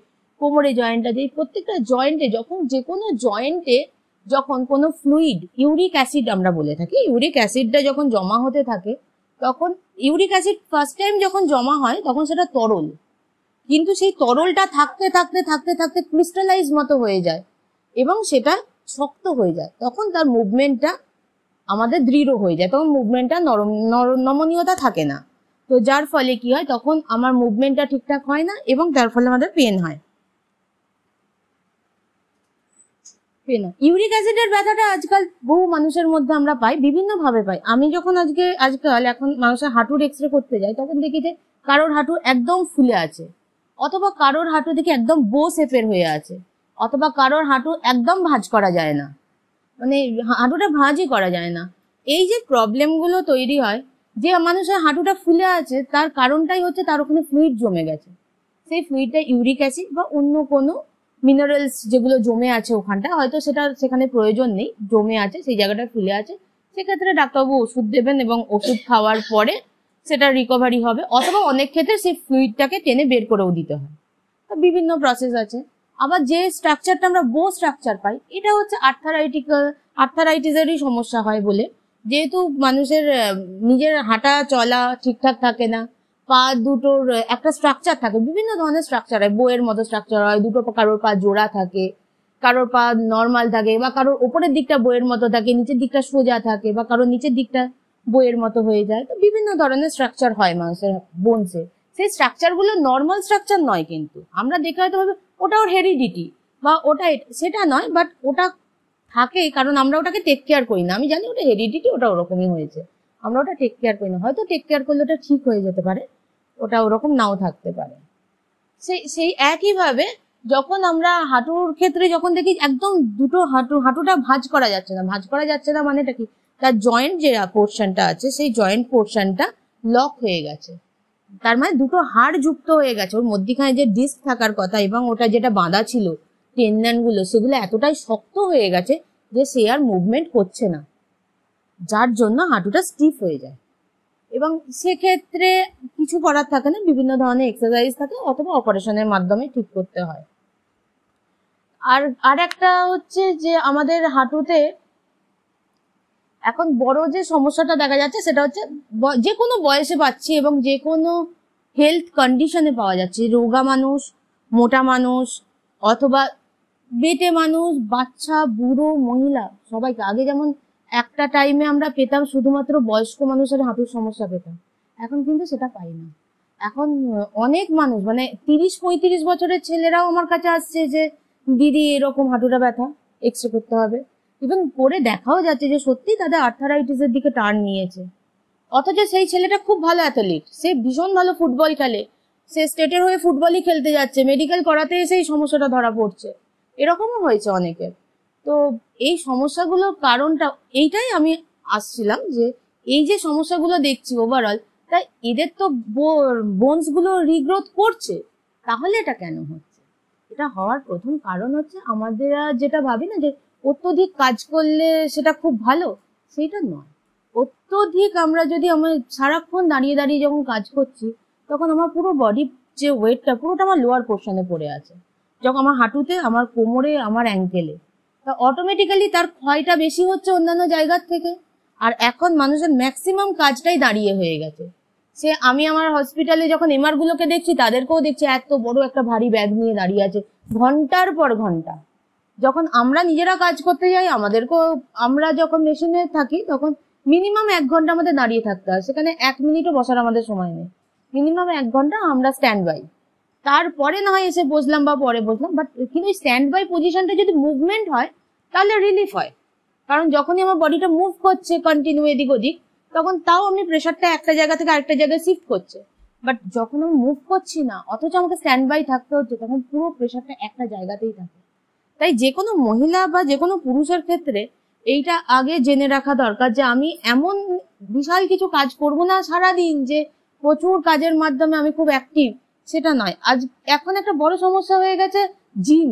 কোমরে জয়েন্ট আছে। এই প্রত্যেকটা জয়েন্টে যখন, যে কোনো জয়েন্টে যখন কোনো ফ্লুইড, ইউরিক অ্যাসিড আমরা বলে থাকি, ইউরিক অ্যাসিডটা যখন জমা হতে থাকে, তখন ইউরিক অ্যাসিড ফার্স্ট টাইম যখন জমা হয় তখন সেটা তরল, কিন্তু সেই তরলটা থাকতে থাকতে থাকতে থাকতে ক্রিস্টালাইজ মতো হয়ে যায় এবং সেটা শক্ত হয়ে যায়। তখন তার মুভমেন্টটা আমাদের দৃঢ় হয়ে যায়, তখন মুভমেন্টটা নমনীয়তা থাকে না। তো যার ফলে কি হয়, তখন আমার মুভমেন্টটা ঠিকঠাক হয় না এবং তার ফলে আমাদের পেন হয়। ইউরিক অ্যাসিডের ব্যথাটা আজকাল বহু মানুষের মধ্যে আমরা পাই, বিভিন্ন ভাবে পাই। আমি যখন আজকাল এখন মানুষের হাঁটুর এক্সরে করতে যাই, তখন দেখি যে কারোর হাঁটু একদম ফুলে আছে, অথবা কারোর হাঁটু দেখি একদম বো শেপের হয়ে আছে, অথবা কারোর হাঁটু একদম ভাঁজ করা যায় না, মানে হাঁটুটা ভাঁজই করা যায় না। এই যে প্রবলেমগুলো তৈরি হয়, যে মানুষের হাঁটুটা ফুলে আছে, তার কারণটাই হচ্ছে তার ওখানে ফ্লুইড জমে গেছে। সেই ফ্লুইডটা ইউরিক অ্যাসিড বা অন্য কোনো মিনারেলস যেগুলো জমে আছে ওখানটা, হয়তো সেটা সেখানে প্রয়োজন নেই, জমে আছে, সেই জায়গাটা ফুলে আছে, সেক্ষেত্রে ডাক্তারবাবু ওষুধ দেবেন এবং ওষুধ খাওয়ার পরে সেটা রিকভারি হবে, অথবা অনেক ক্ষেত্রে সেই ফ্লুইডটাকে টেনে বের করেও দিতে হয়। তো বিভিন্ন প্রসেস আছে। আবার যে স্ট্রাকচারটা আমরা বো স্ট্রাকচার পাই, এটা হচ্ছে আর্থারাইটিসেরই সমস্যা হয় বলে, যেহেতু মানুষের নিজের হাঁটা চলা ঠিকঠাক থাকে না, পা দুটোর একটা স্ট্রাকচার থাকে, বিভিন্ন ধরনের স্ট্রাকচার হয়, বইয়ের মতো স্ট্রাকচার হয়, দুটো কারোর পা জোড়া থাকে, কারোর পা নর্মাল থাকে, বা কারোর ওপরের দিকটা বইয়ের মতো থাকে, নিচের দিকটা সোজা থাকে, বা কারোর নিচের দিকটা বইয়ের মতো হয়ে যায়। তো বিভিন্ন ধরনের স্ট্রাকচার হয় মানুষের বোনসে। সেই স্ট্রাকচার গুলো নর্মাল স্ট্রাকচার নয়, কিন্তু আমরা দেখে হয়তো ভাবে ওটা ওর হেরিডিটি বা ওটা, সেটা নয়, বাট ওটা থাকে, কারণ আমরা ওটাকে টেক কেয়ার করি না। আমি জানি ওটা হেরিডিটি, ওটা ওরকমই হয়েছে, আমরা ওটা টেক কেয়ার করি না। হয়তো টেক কেয়ার করলে ওটা ঠিক হয়ে যেতে পারে, ওটা ওরকম নাও থাকতে পারে। সেই একইভাবে যখন আমরা হাঁটুর ক্ষেত্রে যখন দেখি একদম দুটো হাঁটুটা ভাঁজ করা যাচ্ছে না, ভাঁজ করা যাচ্ছে না মানেটা কি, তার জয়েন্ট যে পোর্শনটা আছে সেই জয়েন্ট পোর্শনটা লক হয়ে গেছে, তার মানে দুটো হাড় যুক্ত হয়ে গেছে, ওর মধ্যখানে যে ডিস্ক থাকার কথা এবং ওটা যেটা বাঁধা ছিল টেন্ডন গুলো, সেগুলো এতটাই শক্ত হয়ে গেছে যে সে আর মুভমেন্ট করছে না, যার জন্য হাঁটুটা স্টিফ হয়ে যায়। এবং সেক্ষেত্রে কিছু করার থাকে না, বিভিন্ন ধরনের এক্সারসাইজ থাকে অথবা অপারেশনের মাধ্যমে ঠিক করতে হয়। আর একটা হচ্ছে যে আমাদের হাঁটুতে এখন বড় যে সমস্যাটা দেখা যাচ্ছে সেটা হচ্ছে যে কোনো বয়সে পাচ্ছি এবং যে কোনো হেলথ কন্ডিশনে পাওয়া যাচ্ছে, রোগা মানুষ, মোটা মানুষ, অথবা বেটে মানুষ, বাচ্চা, বুড়ো, মহিলা, সবাইকে। আগে যেমন একটা টাইমে আমরা পেতাম শুধুমাত্র বয়স্ক মানুষের হাঁটুর সমস্যা পেতাম, এখন কিন্তু সেটা পাই না। এখন অনেক মানুষ, মানে 30-35 বছরের ছেলেরাও আমার কাছে আসছে যে দিদি এরকম হাঁটুটা ব্যথা, এক্সরে করতে হবে। ইভেন করে দেখাও যাচ্ছে যে সত্যি তাদের আর্থারাইটিসের দিকে টার্ন নিয়েছে। অথচ সেই ছেলেটা খুব ভালো অ্যাথলিট, সে ভীষণ ভালো ফুটবল খেলে, সে স্টেটের হয়ে ফুটবলই খেলতে যাচ্ছে, মেডিকেল করাতে সেই সমস্যাটা ধরা পড়ছে, এরকমও হয়েছে অনেকের। তো এই সমস্যাগুলোর কারণটা এইটাই আমি আসছিলাম যে এই যে সমস্যাগুলো দেখছি ওভারঅল, তাই এদের তো বোনস গুলো রিগ্রোথ করছে, তাহলে এটা কেন হচ্ছে? এটা হওয়ার প্রথম কারণ হচ্ছে আমাদের যেটা ভাবি না যে অত্যধিক কাজ করলে সেটা খুব ভালো, সেটা নয়। অত্যধিক আমরা যদি আমার সারাক্ষণ দাঁড়িয়ে দাঁড়িয়ে যখন কাজ করছি, তখন আমার পুরো বডি যে ওয়েটটা পুরোটা আমার লোয়ার পোর্শনে পড়ে আছে, যখন আমার হাঁটুতে, আমার কোমরে, আমার অ্যাঙ্কেলে, তা অটোমেটিক্যালি তার ক্ষয়টা বেশি হচ্ছে অন্যান্য জায়গার থেকে। আর এখন মানুষের ম্যাক্সিমাম কাজটাই দাঁড়িয়ে হয়ে গেছে। সে আমি আমার হসপিটালে যখন এমআর গুলোকে দেখছি, তাদেরকেও দেখছি এত বড় একটা ভারী ব্যাগ নিয়ে দাঁড়িয়ে আছে ঘন্টার পর ঘন্টা। যখন আমরা নিজেরা কাজ করতে যাই, আমাদেরকেও, আমরা যখন মেশিনে থাকি তখন মিনিমাম 1 ঘন্টা আমাদের দাঁড়িয়ে থাকতে হয়, সেখানে 1 মিনিটও বসার আমাদের সময় নেই, মিনিমাম 1 ঘন্টা আমরা স্ট্যান্ড বাই। তারপরে না হয় এসে বসলাম বা পরে বসলাম, বাট কিন্তু স্ট্যান্ড বাই পজিশনটা যদি মুভমেন্ট হয় তাহলে রিলিফ হয়। কারণ যখনই আমার বডিটা মুভ করছে কন্টিনিউ এদিক ওদিক, তখন তাও আমি প্রেশারটা একটা জায়গা থেকে আরেকটা জায়গায় শিফট করছে। বাট যখন আমি মুভ করছি না, অথচ আমাকে স্ট্যান্ড বাই থাকতে হচ্ছে, তখন পুরো প্রেশারটা একটা জায়গাতেই থাকে। তাই যে কোনো মহিলা বা যে কোনো পুরুষের ক্ষেত্রে এইটা আগে জেনে রাখা দরকার যে আমি এমন বিশাল কিছু কাজ করব না সারাদিন যে প্রচুর কাজের মাধ্যমে আমি খুব অ্যাক্টিভ, সেটা নয়। এখন একটা বড় সমস্যা হয়ে গেছে জিম।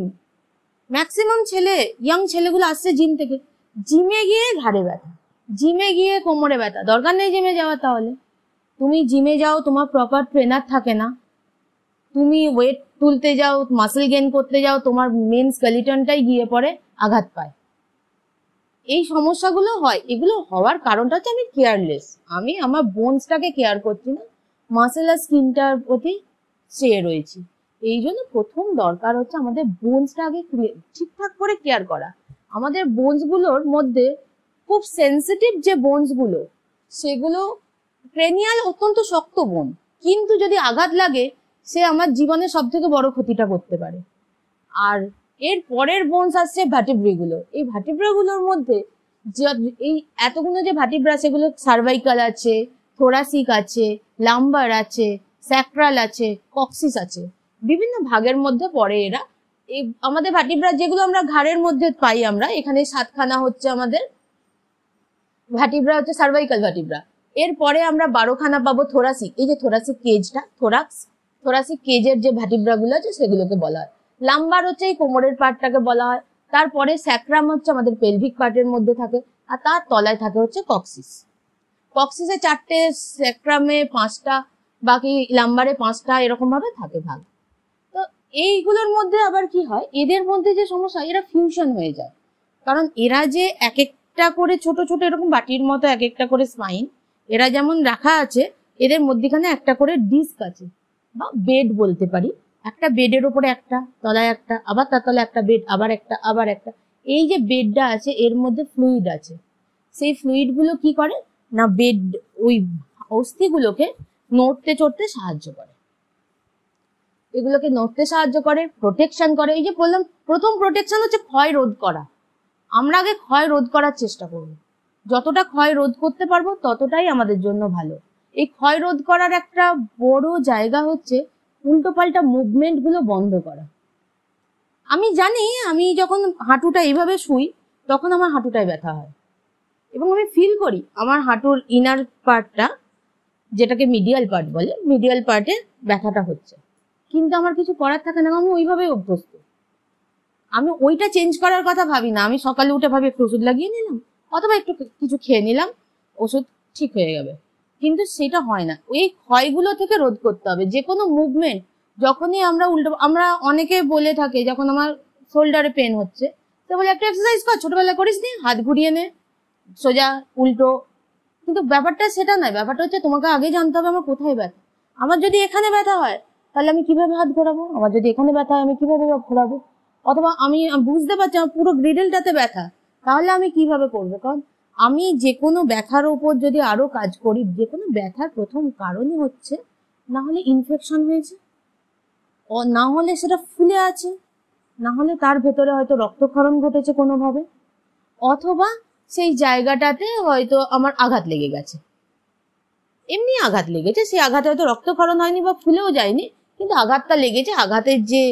ম্যাক্সিমাম ইয়াং ছেলেগুলো আসছে জিম থেকে, জিমে গিয়ে ঘাড়ে ব্যথা, জিমে গিয়ে কোমরে ব্যথা। দরকার নেই জিমে যাওয়ার। তাহলে তুমি জিমে যাও, তোমার প্রপার ট্রেনার থাকে না, তুমি ওয়েট তুলতে যাও, মাসেল গেইন করতে যাও, তোমার মেন স্কেলিটনটাই গিয়ে পড়ে, আঘাত পায়। এই সমস্যাগুলো হয়। এগুলো হওয়ার কারণটা হচ্ছে আমি কেয়ারলেস, আমি আমার বোনসটাকে কেয়ার করছি না, মাসেল আর স্কিনটার প্রতি চেয়ে রয়েছি। এই জন্য প্রথম দরকার হচ্ছে আমাদের বোনসটা আগে ঠিকঠাক করে কেয়ার করা। আমাদের বোনস গুলোর মধ্যে খুব সেন্সিটিভ যে বোনস গুলো, সেগুলো ক্রেনিয়াল অত্যন্ত শক্ত বোন, কিন্তু যদি আঘাত লাগে সে আমার জীবনে সব থেকে বড় ক্ষতিটা করতে পারে। আর এর পরের বোনস আসছে ভার্টিব্রা গুলো। এই ভার্টিব্রা গুলোর মধ্যে এই এতগুলো যে ভার্টিব্রা, সেগুলো সার্ভাইকাল আছে, থোরাসিক আছে, লাম্বার আছে, স্যাক্রাল আছে, কক্সিস আছে, বিভিন্ন ভাগের মধ্যে পড়ে এরা। এই আমাদের ভার্টিব্রা যেগুলো আমরা ঘাড়ের মধ্যে পাই, আমরা এখানে 7খানা হচ্ছে আমাদের ভার্টিব্রা, হচ্ছে সার্ভাইকাল ভার্টিব্রা। এরপরে আমরা 12খানা পাবো থোরাসিক, এই যে থোরাসিক কেজটা, থোরাসিক কেজের যে ভার্টিব্রা গুলো আছে সেগুলোকে বলা হয়। লাম্বার হচ্ছে এই কোমরের পার্টটাকে বলা হয়। তারপরে স্যাক্রাম হচ্ছে আমাদের পেলভিক পার্টের মধ্যে থাকে, আর তার তলায় থাকে হচ্ছে কক্সিস। কক্সিসে 4টে, স্যাক্রামে 5টা, বাকি লাম্বারে 5টা, এরকম ভাবে থাকে ভাগ। তো এইগুলোর মধ্যে আবার কি হয়, এদের মধ্যে যে সমস্যা, এরা ফিউশন হয়ে যায়। কারণ এরা যে এক একটা করে ছোট ছোট এরকম বাটির মতো এক একটা করে স্পাইন, এরা যেমন রাখা আছে, এদের মধ্যখানে একটা করে ডিস্ক আছে বা বেড বলতে পারি। একটা বেডের ওপরে একটা, তলায় একটা, আবার তার তলায় একটা বেড, আবার একটা, আবার একটা। এই যে বেডটা আছে এর মধ্যে ফ্লুইড আছে। সেই ফ্লুইড গুলো কি করে না, বেড ওই অস্থিগুলোকে নড়তে চড়তে সাহায্য করে, এগুলোকে নড়তে সাহায্য করে, প্রোটেকশন করে। এই যে বললাম, প্রথম প্রোটেকশন হচ্ছে ক্ষয় রোধ করা। আমরা আগে ক্ষয় রোধ করার চেষ্টা করব। যতটা ক্ষয় রোধ করতে পারবো ততটাই আমাদের জন্য ভালো। এই ক্ষয় রোধ করার একটা বড় জায়গা হচ্ছে উল্টোপাল্টা মুভমেন্ট গুলো বন্ধ করা। আমি জানি আমি যখন হাঁটুটা এইভাবে শুই তখন আমার হাঁটুটায় ব্যথা হয়, এবং আমি ফিল করি আমার হাঁটুর ইনার পার্টটা, যেটাকে মিডিয়াল পার্ট বলে, মিডিয়াল পার্টে ব্যথাটা হচ্ছে, কিন্তু আমার কিছু করার থাকে না, আমি ওইভাবেই অভ্যস্ত। আমি ওইটা চেঞ্জ করার কথা ভাবি না। আমি সকালে উঠে ভাবি একটু ওষুধ লাগিয়ে নিলাম, অথবা একটু কিছু খেয়ে নিলাম, ওষুধ ঠিক হয়ে যাবে। কিন্তু সেটা হয় না। ওই ক্ষয়গুলো থেকে রোধ করতে হবে। যে কোনো মুভমেন্ট যখনই আমরা অনেকে বলে থাকে, যখন আমার শোল্ডারে পেন হচ্ছে তো বলে একটা এক্সারসাইজ কর, ছোটবেলায় করিস নি, হাত ঘুরিয়ে নে, সোজা উল্টো। কিন্তু ব্যাপারটা সেটা নয়। ব্যাপারটা হচ্ছে তোমাকে আগে জানতে হবে আমার কোথায় ব্যথা। আমার যদি এখানে ব্যথা হয় তাহলে আমি কিভাবে হাত ঘোরাবো, আমার যদি এখানে ব্যথা হয় আমি কিভাবে ঘোরাবো, অথবা আমি বুঝতে পারছি আমার পুরো গ্রিডেলটাতে ব্যথা, তাহলে আমি কিভাবে করবো। কারণ আমি যে কোনো ব্যথার উপর যদি আরো কাজ করি, যে কোনো ব্যথার প্রথম কারণই হচ্ছে না হলে ইনফেকশন হয়েছে, ও না হলে সেটা ফুলে আছে, না হলে তার ভেতরে হয়তো রক্তক্ষরণ ঘটেছে কোনোভাবে, অথবা সেই জায়গাটাতে হয়তো আমার আঘাত লেগে গেছে, এমনি আঘাত লেগেছে, সেই আঘাতে হয়তো রক্তক্ষরণ হয়নি বা ফুলেও যায়নি, কিন্তু আঘাতটা লেগেছে। আঘাতের যে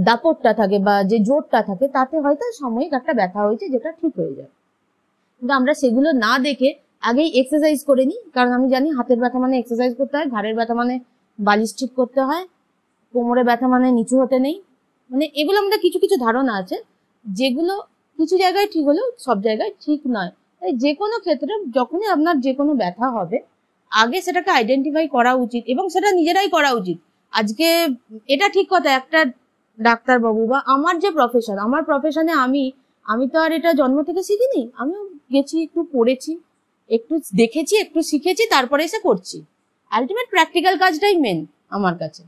দাপটটা থাকে বা যে জোরটা থাকে তাতে হয়তো সাময়িক একটা ব্যথা হয়েছে, যেটা ঠিক হয়ে যায়। কিন্তু আমরা সেগুলো না দেখে আগেই এক্সারসাইজ করে নিই। কারণ আমি জানি হাতের ব্যথা মানে এক্সারসাইজ করতে হয়, ঘাড়ের ব্যথা মানে বালিশ ঠিক করতে হয়, কোমরে ব্যথা মানে নিচু হতে নেই। মানে এগুলো আমাদের কিছু কিছু ধারণা আছে, যেগুলো কিছু জায়গায় ঠিক হলেও সব জায়গায় ঠিক নয়। তাই যে কোনো ক্ষেত্রে যখনই আপনার যে কোনো ব্যথা হবে, আগে সেটাকে আইডেন্টিফাই করা উচিত, এবং সেটা নিজেরাই করা উচিত। আজকে এটা ঠিক কথা, একটা ডাক্তারবাবু বা আমার যে প্রফেশন, আমার প্রফেশনে আমি তো আর এটা জন্ম থেকে শিখিনি। আমিও গেছি, একটু পড়েছি, একটু দেখেছি, একটু শিখেছি, তারপরে এসে করছি। আলটিমেট প্র্যাকটিক্যাল কাজটাই মেন আমার কাছে।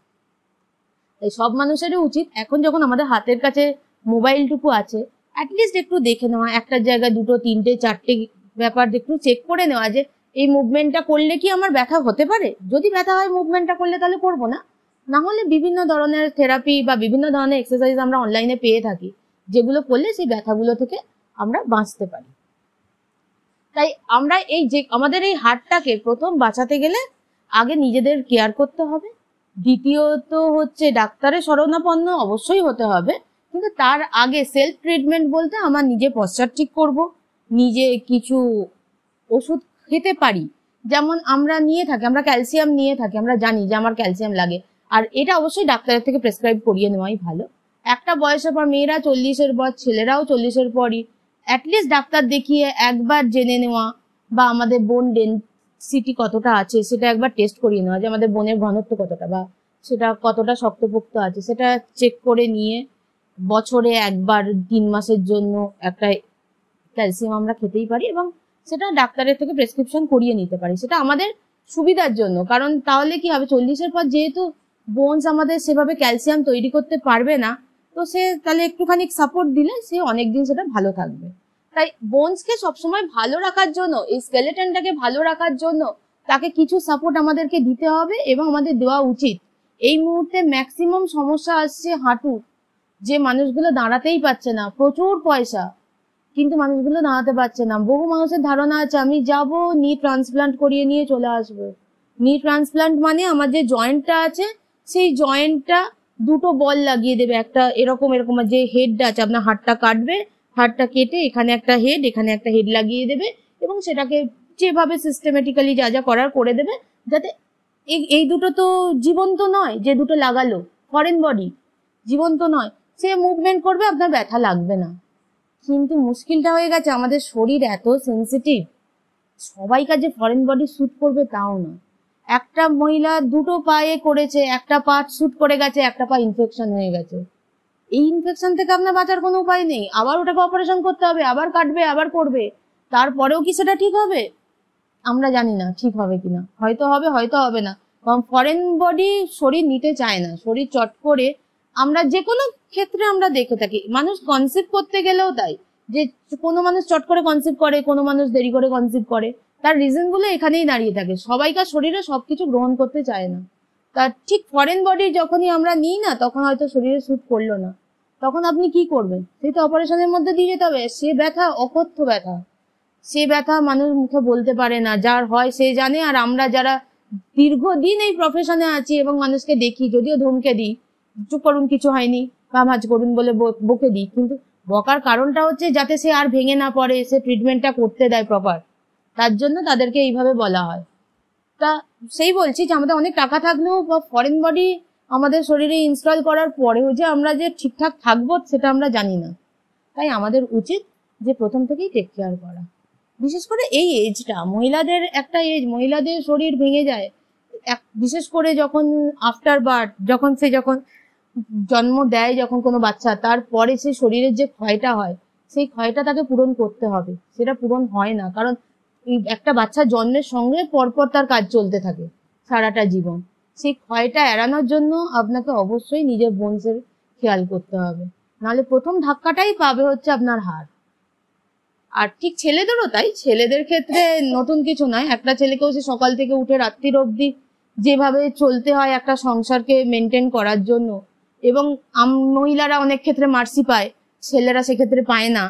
তাই সব মানুষেরই উচিত, এখন যখন আমাদের হাতের কাছে মোবাইলটুকু আছে, অ্যাটলিস্ট একটু দেখে নেওয়া, একটা জায়গায় দুটো তিনটে চারটে ব্যাপার একটু চেক করে নেওয়া, যে এই মুভমেন্টটা করলে কি আমার ব্যথা হতে পারে। যদি ব্যথা হয় মুভমেন্টটা করলে তাহলে করবো না, না হলে বিভিন্ন ধরনের থেরাপি বা বিভিন্ন ধরনের এক্সারসাইজ আমরা অনলাইনে পেয়ে থাকি, যেগুলো করলে সেই ব্যথাগুলো থেকে আমরা বাঁচতে পারি। তাই আমরা আমাদের এই হার্টটাকে প্রথম বাঁচাতে গেলে আগে নিজেদের কেয়ার করতে হবে। দ্বিতীয়ত হচ্ছে ডাক্তারের শরণাপন্ন অবশ্যই হতে হবে, কিন্তু তার আগে সেলফ ট্রিটমেন্ট বলতে আমার নিজে পশ্চাৎ ঠিক করব, নিজে কিছু ওষুধ খেতে পারি। যেমন আমরা ক্যালসিয়াম নিয়ে থাকি, আমরা জানি যে আমার ক্যালসিয়াম লাগে, আর এটা অবশ্যই ডাক্তারের থেকে প্রেসক্রাইব করিয়ে নেওয়াই ভালো। একটা বয়সের পর মেয়েরা 40-এর পর, ছেলেরাও 40-এর পরই অ্যাটলিস্ট ডাক্তার দেখিয়ে একবার জেনে নেওয়া, বা আমাদের বোন ডেনসিটি কতটা আছে সেটা একবার টেস্ট করিয়ে নেওয়া, যে আমাদের বোনের ঘনত্ব কতটা বা সেটা কতটা শক্তপোক্ত আছে, সেটা চেক করে নিয়ে বছরে একবার 3 মাসের জন্য একটা ক্যালসিয়াম আমরা খেতেই পারি, এবং সেটা ডাক্তারের থেকে প্রেসক্রিপশন করিয়ে নিতে পারি। সেটা আমাদের সুবিধার জন্য। কারণ তাহলে কি হবে, 40-এর পর যেহেতু বোনস আমাদের সেভাবে ক্যালসিয়াম তৈরি করতে পারবে না, তো সে তাহলে একটুখানি সাপোর্ট দিলে সে অনেকদিন সেটা ভালো থাকবে। তাই বোনসকে সবসময় ভালো রাখার জন্য, এই স্কেলেটনটাকে ভালো রাখার জন্য তাকে কিছু সাপোর্ট আমাদেরকে দিতে হবে, এবং আমাদের দেওয়া উচিত। এই মুহূর্তে ম্যাক্সিমাম সমস্যা আসছে হাঁটুর, যে মানুষগুলো দাঁড়াতেই পারছে না, প্রচুর পয়সা, কিন্তু মানুষগুলো দাঁড়াতে পারছে না। বহু মানুষের ধারণা আছে আমি যাব নি ট্রান্সপ্লান্ট করিয়ে নিয়ে চলে আসবো। নি ট্রান্সপ্লান্ট মানে আমার যে জয়েন্টটা আছে সেই জয়েন্টটা দুটো বল লাগিয়ে দেবে, একটা এরকম এরকম যে হেডটা আছে, আপনার হাড়টা কাটবে, হাড়টা কেটে এখানে একটা হেড লাগিয়ে দেবে, এবং সেটাকে যেভাবে সিস্টেমেটিক্যালি যা যা করার করে দেবে, যাতে এই দুটো তো জীবন্ত নয়, যে দুটো লাগালো ফরেন বডি জীবন্ত নয়, সে মুভমেন্ট করবে, আপনার ব্যথা লাগবে না। কিন্তু মুশকিলটা হয়ে গেছে আমাদের শরীর এত সেন্সিটিভ, সবাই কাজে ফরেন বডি স্যুট করবে তাও না। একটা মহিলা দুটো পায়ে করেছে, একটা পা স্যুট করে গেছে, একটা পা ইনফেকশন হয়ে গেছে। এই ইনফেকশন থেকে আপনার বাঁচার কোনো উপায় নেই, আবার ওটাকে অপারেশন করতে হবে, আবার কাটবে, আবার করবে, তারপরেও কি সেটা ঠিক হবে? আমরা জানি না ঠিক হবে কিনা, হয়তো হবে হয়তো হবে না। কারণ ফরেন বডি শরীর নিতে চায় না, শরীর চট করে। আমরা যে কোনো ক্ষেত্রে আমরা দেখে থাকি, মানুষ কনসিভ করতে গেলেও তাই, যে কোনো মানুষ চট করে কনসিভ করে, কোনো মানুষ দেরি করে কনসিভ করে, তার রিজন গুলো এখানেই দাঁড়িয়ে থাকে। সবাইকার শরীরে সবকিছু গ্রহণ করতে চায় না। তার ঠিক ফরেন বডি যখনই আমরা নিই না, তখন হয়তো শরীরে স্যুট করলো না, তখন আপনি কি করবেন? সেই তো অপারেশনের মধ্যে দিয়ে যেতে হবে। সে ব্যথা অকথ্য ব্যথা, সে ব্যথা মানুষ মুখে বলতে পারে না, যার হয় সে জানে। আর আমরা যারা দীর্ঘদিন এই প্রফেশনে আছি এবং মানুষকে দেখি, যদিও ধমকে দিই, চুপ করুন কিছু হয়নি, বা মাঝ করুন বলে বকে দিই, কিন্তু বকার কারণটা হচ্ছে যাতে সে আর ভেঙে না পড়ে, সে ট্রিটমেন্টটা করতে দেয় প্রপার, তার জন্য তাদেরকে এইভাবে বলা হয়। তা সেই বলছি যে আমাদের অনেক টাকা থাকলেও বা ফরেন বডি আমাদের শরীরে ইনস্টল করার পরেও যে আমরা যে ঠিকঠাক থাকবো সেটা আমরা জানি না। তাই আমাদের উচিত যে প্রথম থেকেই টেক কেয়ার করা। বিশেষ করে এই এজটা, মহিলাদের একটা এজ, মহিলাদের শরীর ভেঙে যায় বিশেষ করে যখন আফটার বার্থ, যখন জন্ম দেয় যখন কোনো বাচ্চা, তারপরে সে শরীরের যে ক্ষয়টা হয়, সেই ক্ষয়টা তাকে পূরণ করতে হবে। সেটা পূরণ হয় না, কারণ একটা বাচ্চা জন্মের সঙ্গে পরপর তার কাজ চলতে থাকে সারাটা জীবন। সেই ক্ষয়টা এড়ানোর জন্য আপনাকে অবশ্যই নিজের বোনসের খেয়াল করতে হবে, নাহলে প্রথম ধাক্কাটাই পাবে হচ্ছে আপনার হাড়। আর ঠিক ছেলেদেরও তাই, ছেলেদের ক্ষেত্রে নতুন কিছু নয়। একটা ছেলেকেও সে সকাল থেকে উঠে রাত্রির অবধি যেভাবে চলতে হয় একটা সংসারকে মেনটেন করার জন্য, এবং মহিলারা অনেক ক্ষেত্রে মার্সি পায়, ছেলেরা সেক্ষেত্রে পায় না।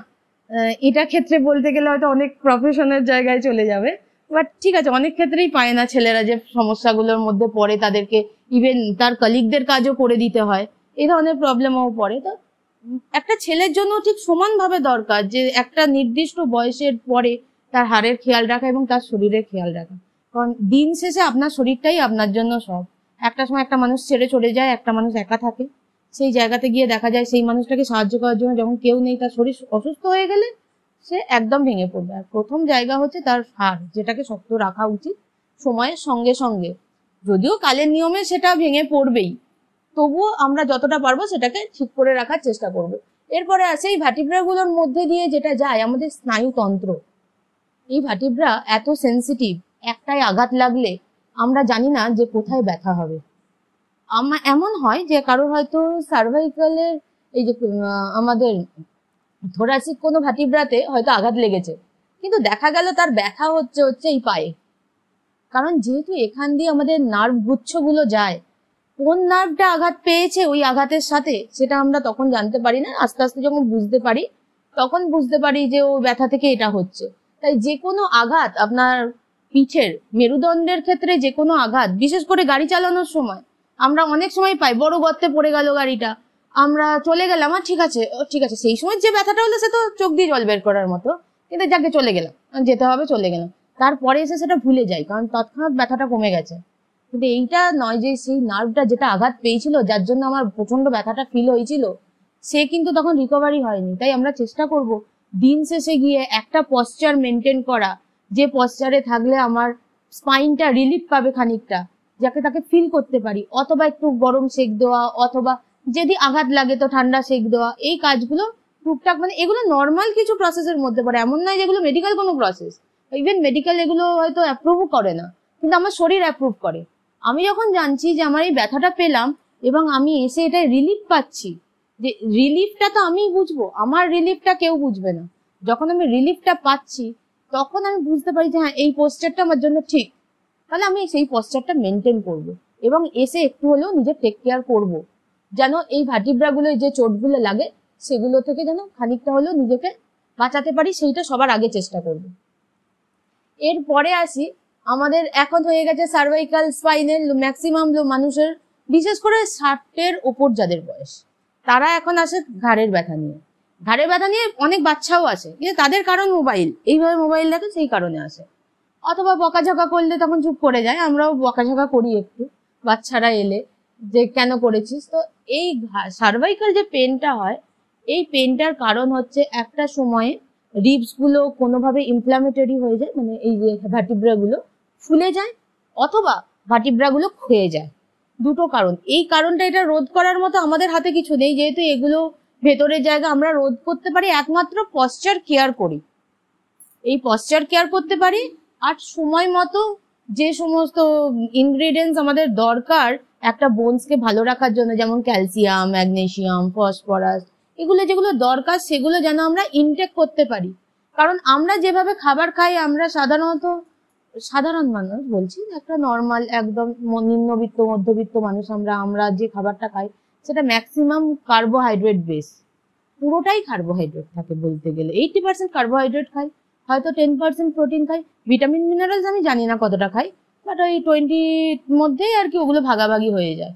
এটা ক্ষেত্রে বলতে গেলে হয়তো অনেক প্রফেশনের জায়গায় চলে যাবে, বাট ঠিক আছে, অনেক ক্ষেত্রেই পায় না ছেলেরা, যে সমস্যাগুলোর মধ্যে পড়ে, তাদেরকে ইভেন তার কলিগদের কাজও করে দিতে হয়, এই ধরনের প্রবলেমও পড়ে। তো একটা ছেলের জন্য ঠিক সমানভাবে দরকার যে একটা নির্দিষ্ট বয়সের পরে তার হাড়ের খেয়াল রাখা এবং তার শরীরের খেয়াল রাখা। কারণ দিন শেষে আপনার শরীরটাই আপনার জন্য সব। একটা সময় একটা মানুষ ছেড়ে চলে যায়, একটা মানুষ একা থাকে, সেই জায়গাতে গিয়ে দেখা যায় সেই মানুষটাকে সাহায্য করার জন্য যখন কেউ নেই, তার শরীর অসুস্থ হয়ে গেলে সে একদম ভেঙে পড়বে। আর প্রথম জায়গা হচ্ছে তার হাড়, যেটাকে শক্ত রাখা উচিত সময়ের সঙ্গে সঙ্গে। যদিও কালের নিয়মে সেটা ভেঙে পড়বেই, তবুও আমরা যতটা পারবো সেটাকে ঠিক করে রাখার চেষ্টা করবো। এরপরে আছে এই ভার্টিব্রা গুলোর মধ্যে দিয়ে যেটা যায় আমাদের স্নায়ুতন্ত্র। এই ভার্টিব্রা এত সেন্সিটিভ, একটাই আঘাত লাগলে আমরা জানি না যে কোথায় ব্যথা হবে। এমন হয় যে কারোর হয়তো সার্ভাইকালের এই যে আমাদের থোরাসিক কোনো ভার্টিব্রাতে হয়তো আঘাত লেগেছে, কিন্তু দেখা গেল তার ব্যথা হচ্ছে এই পায়ে। কারণ যেহেতু এখান দিয়ে আমাদের নার্ভ গুচ্ছগুলো যায়, কোন নার্ভটা আঘাত পেয়েছে ওই আঘাতের সাথে সেটা আমরা তখন জানতে পারি না। আস্তে আস্তে যখন বুঝতে পারি, তখন বুঝতে পারি যে ও ব্যথা থেকে এটা হচ্ছে। তাই যে কোনো আঘাত আপনার পিঠের মেরুদণ্ডের ক্ষেত্রে, যে কোনো আঘাত, বিশেষ করে গাড়ি চালানোর সময় আমরা অনেক সময় পাই, বড় গর্তে পড়ে গেল গাড়িটা, আমরা চলে গেলাম, আর ঠিক আছে, সেই সময় যে ব্যথাটা হলো সে তো চোখ দিয়ে জল বের করার মতো, কিন্তু যাকে চলে গেলাম, যেতে হবে চলে গেলাম, তারপরে এসে সেটা ভুলে যাই কারণ তৎক্ষণাৎ ব্যথাটা কমে গেছে। কিন্তু এইটা নয় যে সেই নার্ভটা যেটা আঘাত পেয়েছিল, যার জন্য আমার প্রচন্ড ব্যথাটা ফিল হয়েছিল, সে কিন্তু তখন রিকভারি হয়নি। তাই আমরা চেষ্টা করব দিন শেষে গিয়ে একটা পশ্চার মেনটেন করা, যে পশ্চারে থাকলে আমার স্পাইনটা রিলিফ পাবে খানিকটা, যাকে তাকে ফিল করতে পারি। অথবা একটু গরম সেক দেওয়া, অথবা যদি আঘাত লাগে তো ঠান্ডা সেক দেওয়া। এই কাজগুলো টুকটাক, মানে এগুলো নর্মাল কিছু প্রসেসের মধ্যে পড়ে, এমন নয় যেগুলো মেডিকেল কোনো প্রসেস। ইভেন মেডিকেল এগুলো হয়তো অ্যাপ্রুভও করে না, কিন্তু আমার শরীর অ্যাপ্রুভ করে। আমি যখন জানছি যে আমার এই ব্যথাটা পেলাম এবং আমি এসে এটা রিলিফ পাচ্ছি, যে রিলিফটা তো আমি বুঝবো, আমার রিলিফটা কেউ বুঝবে না। যখন আমি রিলিফটা পাচ্ছি তখন আমি বুঝতে পারি যে হ্যাঁ, এই পোস্টারটা আমার জন্য ঠিক, তাহলে আমি সেই পোস্টারটা মেনটেন করব এবং এসে একটু হলেও নিজের টেক কেয়ার করব, যেন এই ভার্টিব্রাগুলো যে চোটগুলো লাগে সেগুলো থেকে যেন খানিকটা হলেও নিজেকে বাঁচাতে পারি, সেইটা সবার আগে চেষ্টা করব। এরপরে আসি, আমাদের এখন হয়ে গেছে সার্ভাইকাল স্পাইনের ম্যাক্সিমাম মানুষের, বিশেষ করে 60-এর ওপর যাদের বয়স, তারা এখন আসে ঘাড়ের ব্যথা নিয়ে। ঘাড়ের ব্যথা নিয়ে অনেক বাচ্চাও আসে, কিন্তু তাদের কারণ মোবাইল, এইভাবে মোবাইল দেখে সেই কারণে আসে। অথবা বকাঝকা করলে তখন চুপ করে যায়, আমরাও বকাঝকা করি একটু বাচ্চারা এলে যে কেন করেছিস। তো এই সার্ভাইকাল যে পেনটা হয়, এই পেনটার কারণ হচ্ছে একটা সময়ে রিবস গুলো কোনোভাবে ইনফ্ল্যামেটরি হয়ে যায়, মানে এই যে ভার্টিব্রা গুলো ফুলে যায়, অথবা ভার্টিব্রা গুলো ক্ষয়ে যায়। দুটো কারণ। এই কারণটা এটা রোধ করার মতো আমাদের হাতে কিছু নেই, যেহেতু এগুলো ভেতরের জায়গা, আমরা রোধ করতে পারি একমাত্র পশ্চার কেয়ার করি। এই পশ্চার কেয়ার করতে পারি, আর সময় মতো যে সমস্ত ইনগ্রেডিয়েন্টস আমাদের দরকার একটা বোনসকে ভালো রাখার জন্য, যেমন ক্যালসিয়াম, ম্যাগনেসিয়াম, ফসফরাস, এগুলো যেগুলো দরকার সেগুলো যেন আমরা ইনটেক করতে পারি। কারণ আমরা যেভাবে খাবার খাই, আমরা সাধারণ মানুষ বলছি, একটা নর্মাল একদম নিম্নবিত্ত মধ্যবিত্ত মানুষ, আমরা যে খাবারটা খাই সেটা ম্যাক্সিমাম কার্বোহাইড্রেট বেস। পুরোটাই কার্বোহাইড্রেট থাকে বলতে গেলে। 80% কার্বোহাইড্রেট খাই, হয়তো 10% প্রোটিন খাই, ভিটামিন মিনারেলস আমি জানি না কতটা খাই, বাট ওই 20 মধ্যেই আর কি ওগুলো ভাগাভাগি হয়ে যায়।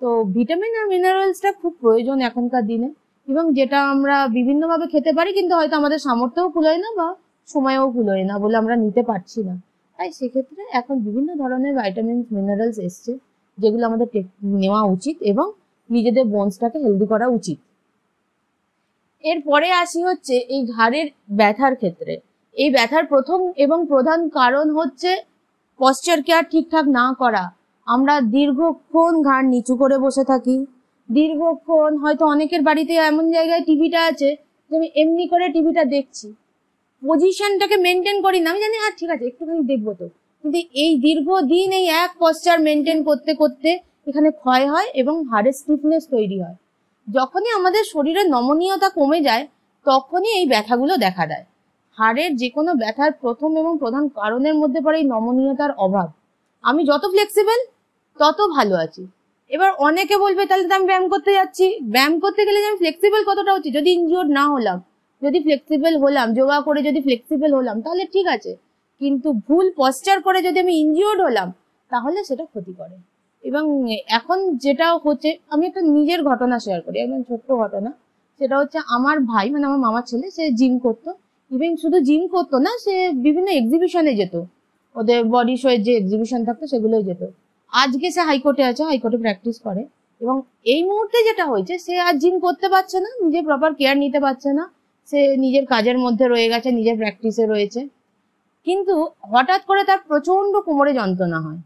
তো ভিটামিন আর মিনারেলসটা খুব প্রয়োজন এখনকার দিনে, এবং যেটা আমরা বিভিন্নভাবে খেতে পারি, কিন্তু হয়তো আমাদের সামর্থ্যও কুলোয় না বা সময়ও কুলোয় না বলে আমরা নিতে পারছি না। তাই সেক্ষেত্রে এখন বিভিন্ন ধরনের ভাইটামিন মিনারেলস এসছে, যেগুলো আমাদের নেওয়া উচিত এবং নিজেদের বোনসটাকে হেলদি করা উচিত। এরপরে আসি হচ্ছে এই ঘাড়ের ব্যথার ক্ষেত্রে। এই ব্যথার প্রথম এবং প্রধান কারণ হচ্ছে পশ্চার কেয়ার ঠিকঠাক না করা। আমরা দীর্ঘক্ষণ ঘাড় নিচু করে বসে থাকি, দীর্ঘক্ষণ, হয়তো অনেকের বাড়িতে এমন জায়গায় টিভিটা আছে যে আমি এমনি করে টিভিটা দেখছি, পজিশনটাকে মেনটেন করি না, আমি জানি আর ঠিক আছে একটুখানি দেখবো তো, কিন্তু এই দীর্ঘদিন এই এক পশ্চার মেনটেন করতে করতে এখানে ক্ষয় হয় এবং হাড়ের স্টিফনেস তৈরি হয়। যখনই আমাদের শরীরের নমনীয়তা কমে যায় তখনই এই ব্যথাগুলো দেখা দেয়। হাড়ের যে কোনো ব্যথার প্রথম এবং প্রধান কারণের মধ্যে পড়ে এই নমনীয়তার অভাব। আমি যত ফ্লেক্সিবল তত ভালো আছি। এবার অনেকে বলবে তাহলে তো আমি ব্যায়াম করতে যাচ্ছি, ব্যায়াম করতে গেলে যে আমি ফ্লেক্সিবল কতটা হচ্ছি, যদি ইনজিওর্ড না হলাম, যদি ফ্লেক্সিবল হলাম, যোগা করে যদি ফ্লেক্সিবল হলাম তাহলে ঠিক আছে, কিন্তু ভুল পশ্চার করে যদি আমি ইনজিওর্ড হলাম তাহলে সেটা ক্ষতি করে। এবং এখন যেটা হচ্ছে, আমি একটা নিজের ঘটনা শেয়ার করি, একদম ছোট্ট ঘটনা। সেটা হচ্ছে আমার ভাই, মানে আমার মামার ছেলে, সে জিম করতো। ইভেন শুধু জিম করতো না, সে বিভিন্ন এক্সিবিশনে যেত, ওদের বডি শো এর যে এক্সিবিশন থাকতো সেগুলোই যেত। আজকে সে হাইকোর্টে আছে, হাইকোর্টে প্র্যাকটিস করে, এবং এই মুহূর্তে যেটা হয়েছে, সে আর জিম করতে পারছে না, নিজে প্রপার কেয়ার নিতে পারছে না, সে নিজের কাজের মধ্যে রয়ে গেছে, নিজের প্র্যাকটিসে রয়েছে। কিন্তু হঠাৎ করে তার প্রচন্ড কোমরে যন্ত্রণা হয়,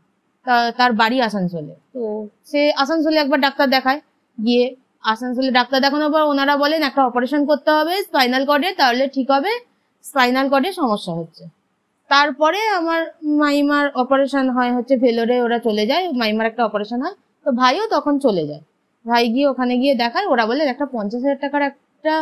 তার বাড়ি আসানসোলে। তো সে আসানসোলে একবার ডাক্তার দেখায়, গিয়ে আসানসোলে ডাক্তার দেখানোর পর ওনারা বলেন একটা অপারেশন করতে হবে স্পাইনাল কর্ডে, তাহলে ঠিক হবে, স্পাইনাল কর্ডে সমস্যা হচ্ছে। তারপরে আমার মাইমার অপারেশন হয় হচ্ছে ভেলোরে, ওরা চলে যায়, মাইমার একটা অপারেশন হয়, তো ভাইও তখন চলে যায়। ভাই গিয়ে ওখানে গিয়ে দেখায়, ওরা বলে একটা 50,000 টাকার একটা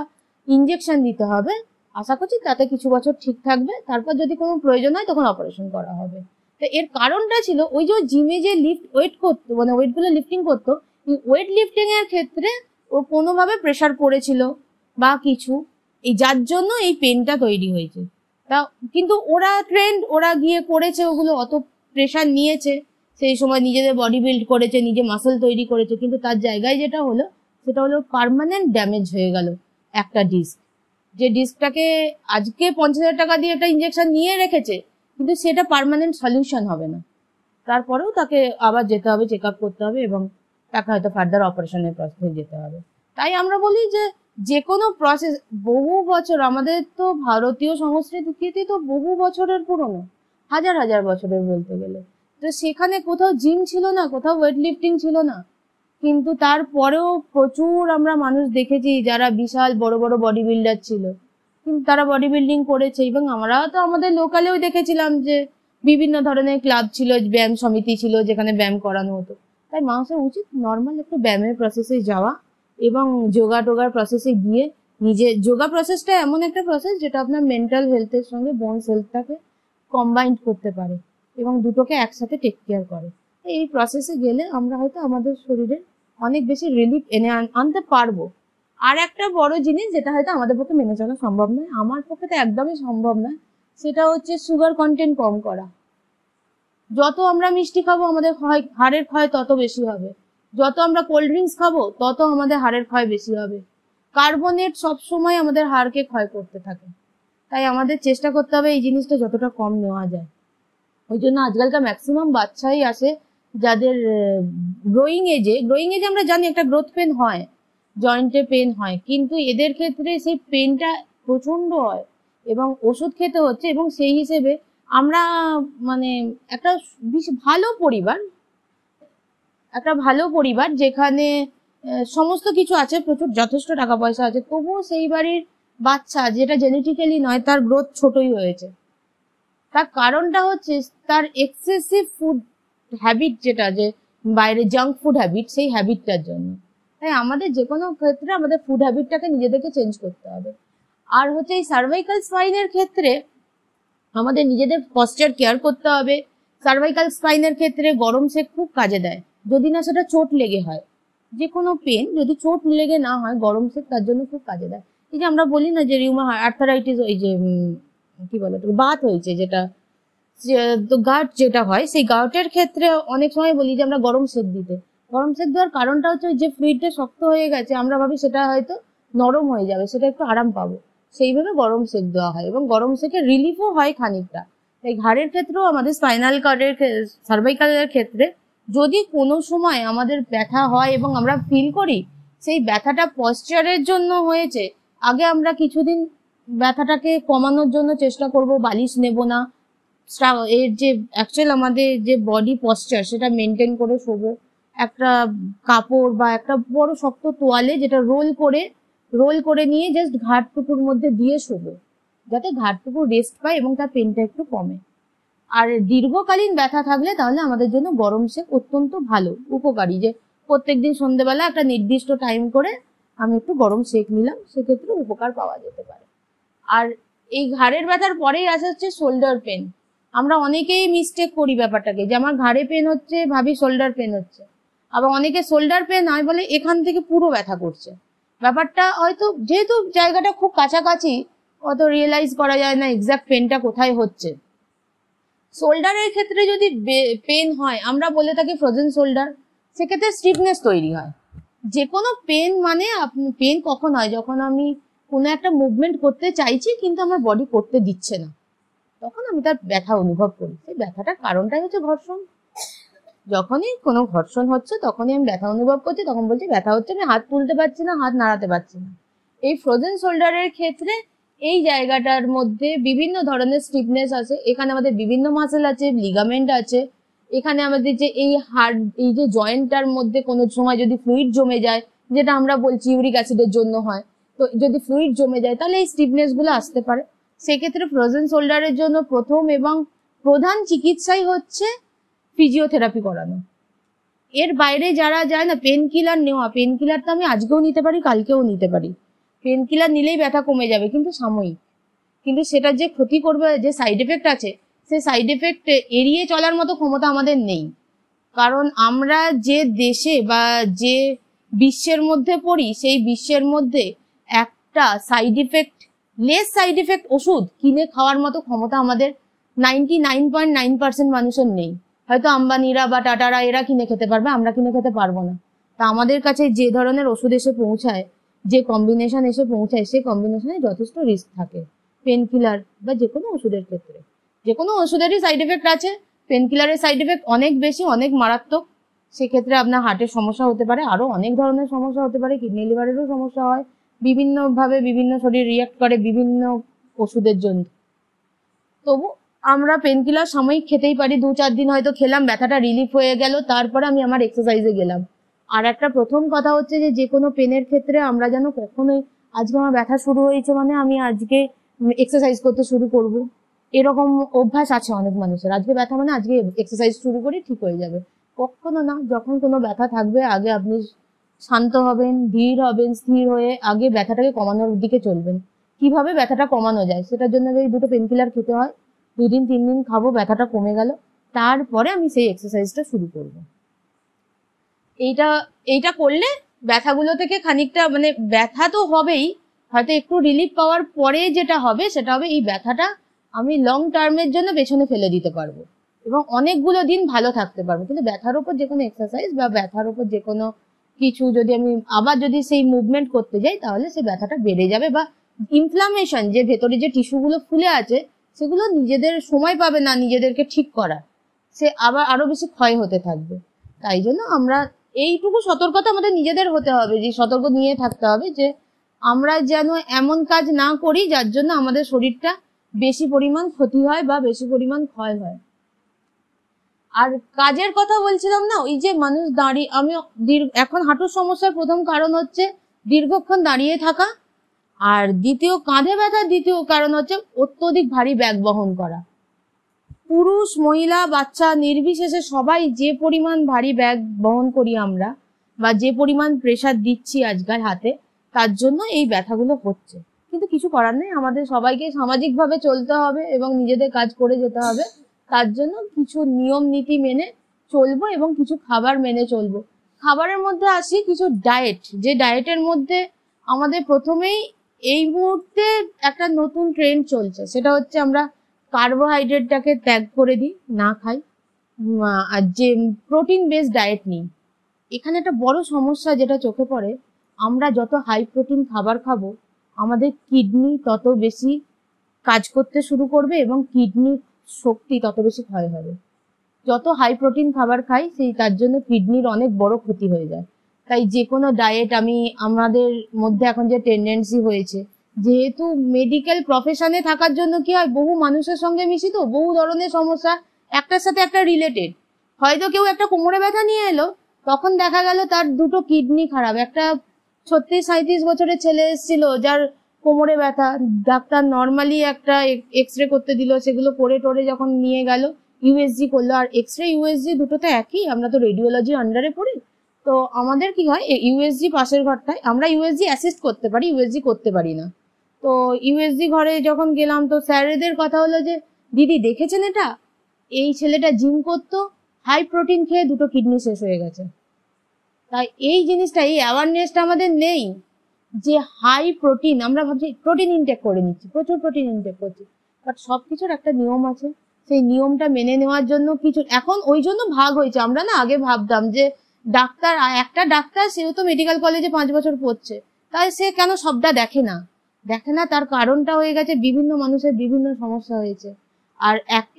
ইঞ্জেকশন দিতে হবে, আশা করছি তাতে কিছু বছর ঠিক থাকবে, তারপর যদি কোনো প্রয়োজন হয় তখন অপারেশন করা হবে। তো এর কারণটা ছিল ওই যে জিমে যে ওয়েট করতো, মানে ওয়েটগুলো লিফটিং করতো, এই ওয়েট লিফটিং এর ক্ষেত্রে ওর কোনোভাবে প্রেসার পড়েছিল বা কিছু, এই যার জন্য এই পেনটা তৈরি হয়েছে। তা কিন্তু ওরা ট্রেন্ড, ওরা গিয়ে করেছে ওগুলো, অত প্রেসার নিয়েছে, সেই সময় নিজেদের বডি বিল্ড করেছে, নিজে মাসল তৈরি করেছে, কিন্তু তার জায়গায় যেটা হলো সেটা হলো পার্মানেন্ট ড্যামেজ হয়ে গেল একটা ডিস্ক। যে ডিস্কটাকে আজকে 50,000 টাকা দিয়ে একটা ইঞ্জেকশন নিয়ে রেখেছে, কিন্তু সেটা পার্মানেন্ট সলিউশন হবে না, তারপরেও তাকে আবার যেতে হবে, চেক আপ করতে হবে, এবং তাকে হয়তো ফার্দার অপারেশনের প্রসেসে যেতে হবে। তাই আমরা বলি যে কোনো প্রসেস বহু বছর, আমাদের তো ভারতীয় সংস্কৃতি তো বহু বছরের পুরনো, হাজার হাজার বছরের বলতে গেলে। তো সেখানে কোথাও জিম ছিল না, কোথাও ওয়েট লিফটিং ছিল না, কিন্তু তারপরেও প্রচুর আমরা মানুষ দেখেছি যারা বিশাল বড় বড় বডি বিল্ডার ছিল, কিন্তু তারা বডি বিল্ডিং করেছে। এবং আমরা তো আমাদের লোকালেও দেখেছিলাম যে বিভিন্ন ধরনের ক্লাব ছিল, ব্যায়াম সমিতি ছিল, যেখানে ব্যায়াম করানো হতো। তাই মানুষের উচিত নর্মাল একটু ব্যায়ামের প্রসেসে যাওয়া, এবং যোগা টোগার প্রসেসে গিয়ে নিজে, যোগা প্রসেসটা এমন একটা প্রসেস যেটা আপনার মেন্টাল হেলথের সঙ্গে বোনস হেলথটাকে কম্বাইন্ড করতে পারে এবং দুটোকে একসাথে টেক কেয়ার করে। এই প্রসেসে গেলে আমরা হয়তো আমাদের শরীরে অনেক বেশি রিলিফ এনে আনতে পারবো। আর একটা বড় জিনিস যেটা হয়তো আমাদের পক্ষে মেনে চলা সম্ভব নয়, আমার পক্ষে তো একদমই সম্ভব নয়, সেটা হচ্ছে সুগার কন্টেন্ট কম করা। যত আমরা মিষ্টি খাবো আমাদের হাড়ের ক্ষয় তত বেশি হবে, যত আমরা কোল্ড ড্রিঙ্কস খাবো তত আমাদের হাড়ের ক্ষয় বেশি হবে। কার্বনেট সবসময় আমাদের হাড়কে ক্ষয় করতে থাকে, তাই আমাদের চেষ্টা করতে হবে এই জিনিসটা যতটা কম নেওয়া যায়। ওই জন্য আজকালকার ম্যাক্সিমাম বাচ্চাই আসে যাদের গ্রোয়িং এজে আমরা জানি একটা গ্রোথ পেন হয়, জয়েন্টে পেন হয়, কিন্তু এদের ক্ষেত্রে সেই পেনটা প্রচন্ড হয় এবং ওষুধ খেতে হচ্ছে। এবং সেই হিসেবে আমরা মানে একটা ভালো পরিবার যেখানে সমস্ত কিছু আছে, প্রচুর যথেষ্ট টাকা পয়সা আছে, তবুও সেই বাড়ির বাচ্চা যেটা জেনেটিক্যালি নয় তার গ্রোথ ছোটই হয়েছে। তার কারণটা হচ্ছে তার এক্সেসিভ ফুড হ্যাবিট, যেটা যে বাইরে জাঙ্ক ফুড হ্যাবিট, সেই হ্যাবিটটার জন্য। তাই আমাদের যে কোনো ক্ষেত্রে আমাদের ফুড হ্যাবিটটাকে নিজেদেরকে চেঞ্জ করতে হবে। আর হচ্ছে এই সার্ভাইকাল স্পাইনের ক্ষেত্রে আমাদের নিজেদের পশ্চার কেয়ার করতে হবে। সার্ভাইকাল স্পাইনের ক্ষেত্রে গরম সেক খুব কাজে দেয়, যদি না সেটা চোট লেগে হয়। যে কোনো পেন যদি চোট লেগে না হয়, গরম সেক তার জন্য খুব কাজে দেয়। এই যে আমরা বলি না যে রিউমা আর্থারাইটিস, ওই যে কি বলে বাত হয়েছে, যেটা তো গার্ড যেটা হয়, সেই গার্ডের ক্ষেত্রে অনেক সময় বলি যে আমরা গরম সেক দিতে। গরম সেক দেওয়ার কারণটা হচ্ছে যে ফ্লুইডটা শক্ত হয়ে গেছে, আমরা ভাবি সেটা হয়তো নরম হয়ে যাবে, সেটা একটু আরাম পাবো, সেইভাবে গরম সেক দেওয়া হয় এবং গরম সেকে রিলিফও হয় খানিকটা। তাই ঘাড়ের ক্ষেত্রেও আমাদের স্পাইনাল কর্ডের সার্ভাইকালের ক্ষেত্রে যদি কোনো সময় আমাদের ব্যথা হয় এবং আমরা ফিল করি সেই ব্যথাটা পশ্চারের জন্য হয়েছে, আগে আমরা কিছুদিন ব্যথাটাকে কমানোর জন্য চেষ্টা করব, বালিশ নেব না, এর যে অ্যাকচুয়াল আমাদের যে বডি পশ্চার সেটা মেনটেন করে শোবো, একটা কাপড় বা একটা বড় শক্ত তোয়ালে যেটা রোল করে নিয়ে জাস্ট ঘাটটুকুর মধ্যে দিয়ে শোবো, যাতে ঘাটটুকু রেস্ট পায় এবং তার পেনটা একটু কমে। আর দীর্ঘকালীন ব্যথা থাকলে তাহলে আমাদের জন্য গরম সেক অত্যন্ত ভালো, উপকারী, যে প্রত্যেকদিন সন্ধ্যেবেলা একটা নির্দিষ্ট টাইম করে আমি একটু গরম সেক নিলাম, সেক্ষেত্রে উপকার পাওয়া যেতে পারে। আর এই ঘাড়ের ব্যথার পরেই আসে হচ্ছে শোল্ডার পেন। আমরা অনেকেই মিস্টেক করি ব্যাপারটাকে, যে আমার ঘাড়ে পেন হচ্ছে ভাবি শোল্ডার পেন হচ্ছে, আবার অনেকে শোল্ডার পেন হয় বলে এখান থেকে পুরো ব্যথা করছে। ব্যাপারটা হয়তো যেহেতু জায়গাটা খুব কাছাকাছি অত রিয়েলাইজ করা যায় না এক্সাক্ট পেনটা কোথায় হচ্ছে। শোল্ডারের ক্ষেত্রে যদি পেন হয়, আমরা বলে থাকি ফ্রোজেন শোল্ডার, সেক্ষেত্রে স্টিফনেস তৈরি হয়। যে কোনো পেন মানে পেন কখন হয়, যখন আমি কোনো একটা মুভমেন্ট করতে চাইছি কিন্তু আমার বডি করতে দিচ্ছে না, তখন আমি তার ব্যথা অনুভব করি। সেই ব্যথাটার কারণটাই হচ্ছে ঘর্ষণ। যখনই কোনো ঘর্ষণ হচ্ছে তখনই আমি ব্যথা অনুভব করছি, তখন বলছি ব্যথা হচ্ছে, আমি হাত তুলতে পারছি না, হাত নাড়াতে পারছি না। এই ফ্রোজেন শোল্ডারের ক্ষেত্রে এই জায়গাটার মধ্যে বিভিন্ন ধরনের স্টিফনেস আছে, এখানে আমাদের বিভিন্ন মাসেল আছে, লিগামেন্ট আছে, এখানে আমাদের যে এই হাড়, এই যে জয়েন্টটার মধ্যে কোনো সময় যদি ফ্লুইড জমে যায়, যেটা আমরা বলছি ইউরিক অ্যাসিডের জন্য হয়, তো যদি ফ্লুইড জমে যায় তাহলে এই স্টিফনেস গুলো আসতে পারে। সেক্ষেত্রে ফ্রোজেন শোল্ডারের জন্য প্রথম এবং প্রধান চিকিৎসাই হচ্ছে ফিজিওথেরাপি করানো। এর বাইরে যারা যায় না, পেন কিলার নেওয়া, পেন কিলার তো আমি আজকেও নিতে পারি, কালকেও নিতে পারি, পেন কিলার নিলেই ব্যথা কমে যাবে, কিন্তু সাময়িক, কিন্তু সেটা যে ক্ষতি করবে, যে সাইড এফেক্ট আছে, সেই সাইড এফেক্ট এড়িয়ে চলার মতো ক্ষমতা আমাদের নেই। কারণ আমরা যে দেশে বা যে বিশ্বের মধ্যে পড়ি, সেই বিশ্বের মধ্যে একটা লেস সাইড ইফেক্ট ওষুধ কিনে খাওয়ার মতো ক্ষমতা আমাদের 99.9% মানুষের নেই। হয়তো আম্বানিরা বা টাটারা এরা কিনে খেতে পারবে, আমরা কিনে খেতে পারবো না। তা আমাদের কাছে যে ধরনের ওষুধ এসে পৌঁছায়, যে কম্বিনেশন এসে পৌঁছায়, সেই কম্বিনেশনে যথেষ্ট রিস্ক থাকে পেন কিলার বা যে কোনো ওষুধের ক্ষেত্রে। যে কোনো ওষুধেরই সাইড এফেক্ট আছে, পেন কিলারের সাইড এফেক্ট অনেক বেশি, অনেক মারাত্মক। সেক্ষেত্রে আপনার হার্টের সমস্যা হতে পারে, আরো অনেক ধরনের সমস্যা হতে পারে, কিডনি লিভারেরও সমস্যা হয়, বিভিন্নভাবে বিভিন্ন শরীর রিয়াক্ট করে বিভিন্ন ওষুধের জন্য। তবু আমরা পেন কিলার সাময়িক খেতেই পারি, 2-4 দিন হয়তো খেলাম, ব্যথাটা রিলিফ হয়ে গেল, তারপরে আমি আমার এক্সারসাইজে গেলাম। আর একটা প্রথম কথা হচ্ছে যে কোনো পেনের ক্ষেত্রে আমরা যেন কখনোই আজকে আমার ব্যথা শুরু হয়েছে মানে আমি আজকে এক্সারসাইজ করতে শুরু করব, এরকম অভ্যাস আছে অনেক মানুষের, আজকে ব্যথা মানে আজকে এক্সারসাইজ শুরু করি ঠিক হয়ে যাবে। কখনো না, যখন কোনো ব্যথা থাকবে আগে আপনি শান্ত হবেন, ধীর হবেন, স্থির হয়ে আগে ব্যথাটাকে কমানোর দিকে চলবেন। কিভাবে ব্যথাটা কমানো যায় সেটার জন্য যদি 2টো পেন কিলার খেতে হয়, 2-3 দিন খাবো, ব্যথাটা কমে গেল, তারপরে আমি সেই এক্সারসাইজটা শুরু করব। এইটা করলে ব্যথাগুলো থেকে খানিকটা, মানে ব্যথা তো হবেই, হয়তো একটু রিলিফ পাওয়ার পরে যেটা হবে সেটা হবে এই ব্যথাটা আমি লং টার্মের জন্য পেছনে ফেলে দিতে পারবো এবং অনেকগুলো দিন ভালো থাকতে পারবো। কিন্তু ব্যথার উপর যে কোনো এক্সারসাইজ বা ব্যথার উপর যে কোনো কিছু যদি আমি আবার যদি সেই মুভমেন্ট করতে যাই, তাহলে সেই ব্যথাটা বেড়ে যাবে বা ইনফ্লামেশন, যে ভেতরে যে টিস্যুগুলো ফুলে আছে সেগুলো নিজেদের সময় পাবে না নিজেদেরকে ঠিক করার, সে আবার আরো বেশি ক্ষয় হতে থাকবে। তাই জন্য আমরা এইটুকু সতর্কতা আমাদের নিজেদের হতে হবে, যে সতর্ক নিয়ে থাকতে হবে যে আমরা যেন এমন কাজ না করি যার জন্য আমাদের শরীরটা বেশি পরিমাণ ক্ষতি হয় বা বেশি পরিমাণ ক্ষয় হয়। আর কাজের কথা বলছিলাম না, ওই যে মানুষ দাঁড়িয়ে, আমি এখন হাঁটুর সমস্যার প্রথম কারণ হচ্ছে দীর্ঘক্ষণ দাঁড়িয়ে থাকা, আর দ্বিতীয় কাঁধে ব্যথার দ্বিতীয় কারণ হচ্ছে অত্যধিক ভারী ব্যাগ বহন করা। পুরুষ মহিলা বাচ্চা নির্বিশেষে সবাই যে পরিমাণ ভারী ব্যাগ বহন করি আমরা, বা যে পরিমাণ প্রেসার দিচ্ছি আজকাল হাতে, তার জন্য এই ব্যথাগুলো হচ্ছে। কিন্তু কিছু করার নেই, আমাদের সবাইকে সামাজিকভাবে চলতে হবে এবং নিজেদের কাজ করে যেতে হবে। তার জন্য কিছু নিয়ম নীতি মেনে চলবো এবং কিছু খাবার মেনে চলবো। খাবারের মধ্যে আসি কিছু ডায়েট, যে ডায়েটের মধ্যে আমাদের প্রথমেই এই মুহূর্তে একটা নতুন ট্রেন্ড চলছে, সেটা হচ্ছে আমরা কার্বোহাইড্রেটটাকে ত্যাগ করে দিই, না খাই, আর যে প্রোটিন বেসড ডায়েট নিই। এখানে একটা বড় সমস্যা যেটা চোখে পড়ে, আমরা যত হাই প্রোটিন খাবার খাবো আমাদের কিডনি তত বেশি কাজ করতে শুরু করবে এবং কিডনির শক্তি তত বেশি ক্ষয় হবে। যত হাই প্রোটিন খাবার খাই তার জন্য কিডনির অনেক বড় ক্ষতি হয়ে যায়। তাই যে কোনো ডায়েট আমাদের মধ্যে এখন যে টেন্ডেন্সি হয়েছে, যেহেতু মেডিকেল প্রফেশনে থাকার জন্য কি হয়, বহু মানুষের সঙ্গে মিশি, তো বহু ধরনের সমস্যা একটার সাথে একটা রিলেটেড। হয়তো কেউ একটা কোমরে ব্যথা নিয়ে এলো, তখন দেখা গেল তার দুটো কিডনি খারাপ। একটা 36-37 বছরের ছেলে এসেছিল যার কোমরে ব্যথা, ডাক্তার নর্মালি একটা এক্স-রে করতে দিল, সেগুলো করে টোরে যখন নিয়ে গেল ইউএসজি করলো, আর এক্স-রে ইউএসজি দুটো তো একই, আমরা তো রেডিওলজি আন্ডারে পড়ি। তো আমাদের কি হয়, ইউএসজি পাশের ঘরটায়, আমরা ইউএসজি অ্যাসিস্ট করতে পারি, ইউএসজি করতে পারি না। তো ইউএসজি ঘরে যখন গেলাম, তো স্যারেদের কথা হলো যে দিদি দেখেছেন এটা, এই ছেলেটা জিম করতো, হাই প্রোটিন খেয়ে দুটো কিডনি শেষ হয়ে গেছে। তাই এই জিনিসটা, এই অ্যাওয়ারনেসটা আমাদের নেই যে হাই প্রোটিন, আমরা ভাবছি প্রোটিন ইনটেক করে নিচ্ছি, প্রচুর প্রোটিন ইনটেক করছি, বাট সবকিছুর একটা নিয়ম আছে। সেই নিয়মটা মেনে নেওয়ার জন্য কিছু, এখন ওই জন্য ভাগ হয়েছে। আমরা না আগে ভাবতাম যে ডাক্তার, একটা ডাক্তার সেও তো মেডিকেল কলেজে 5 বছর পড়ছে, তাই সে কেন সবটা দেখে না, তার কারণটা হয়ে গেছে বিভিন্ন মানুষের বিভিন্ন সমস্যা হয়েছে। আর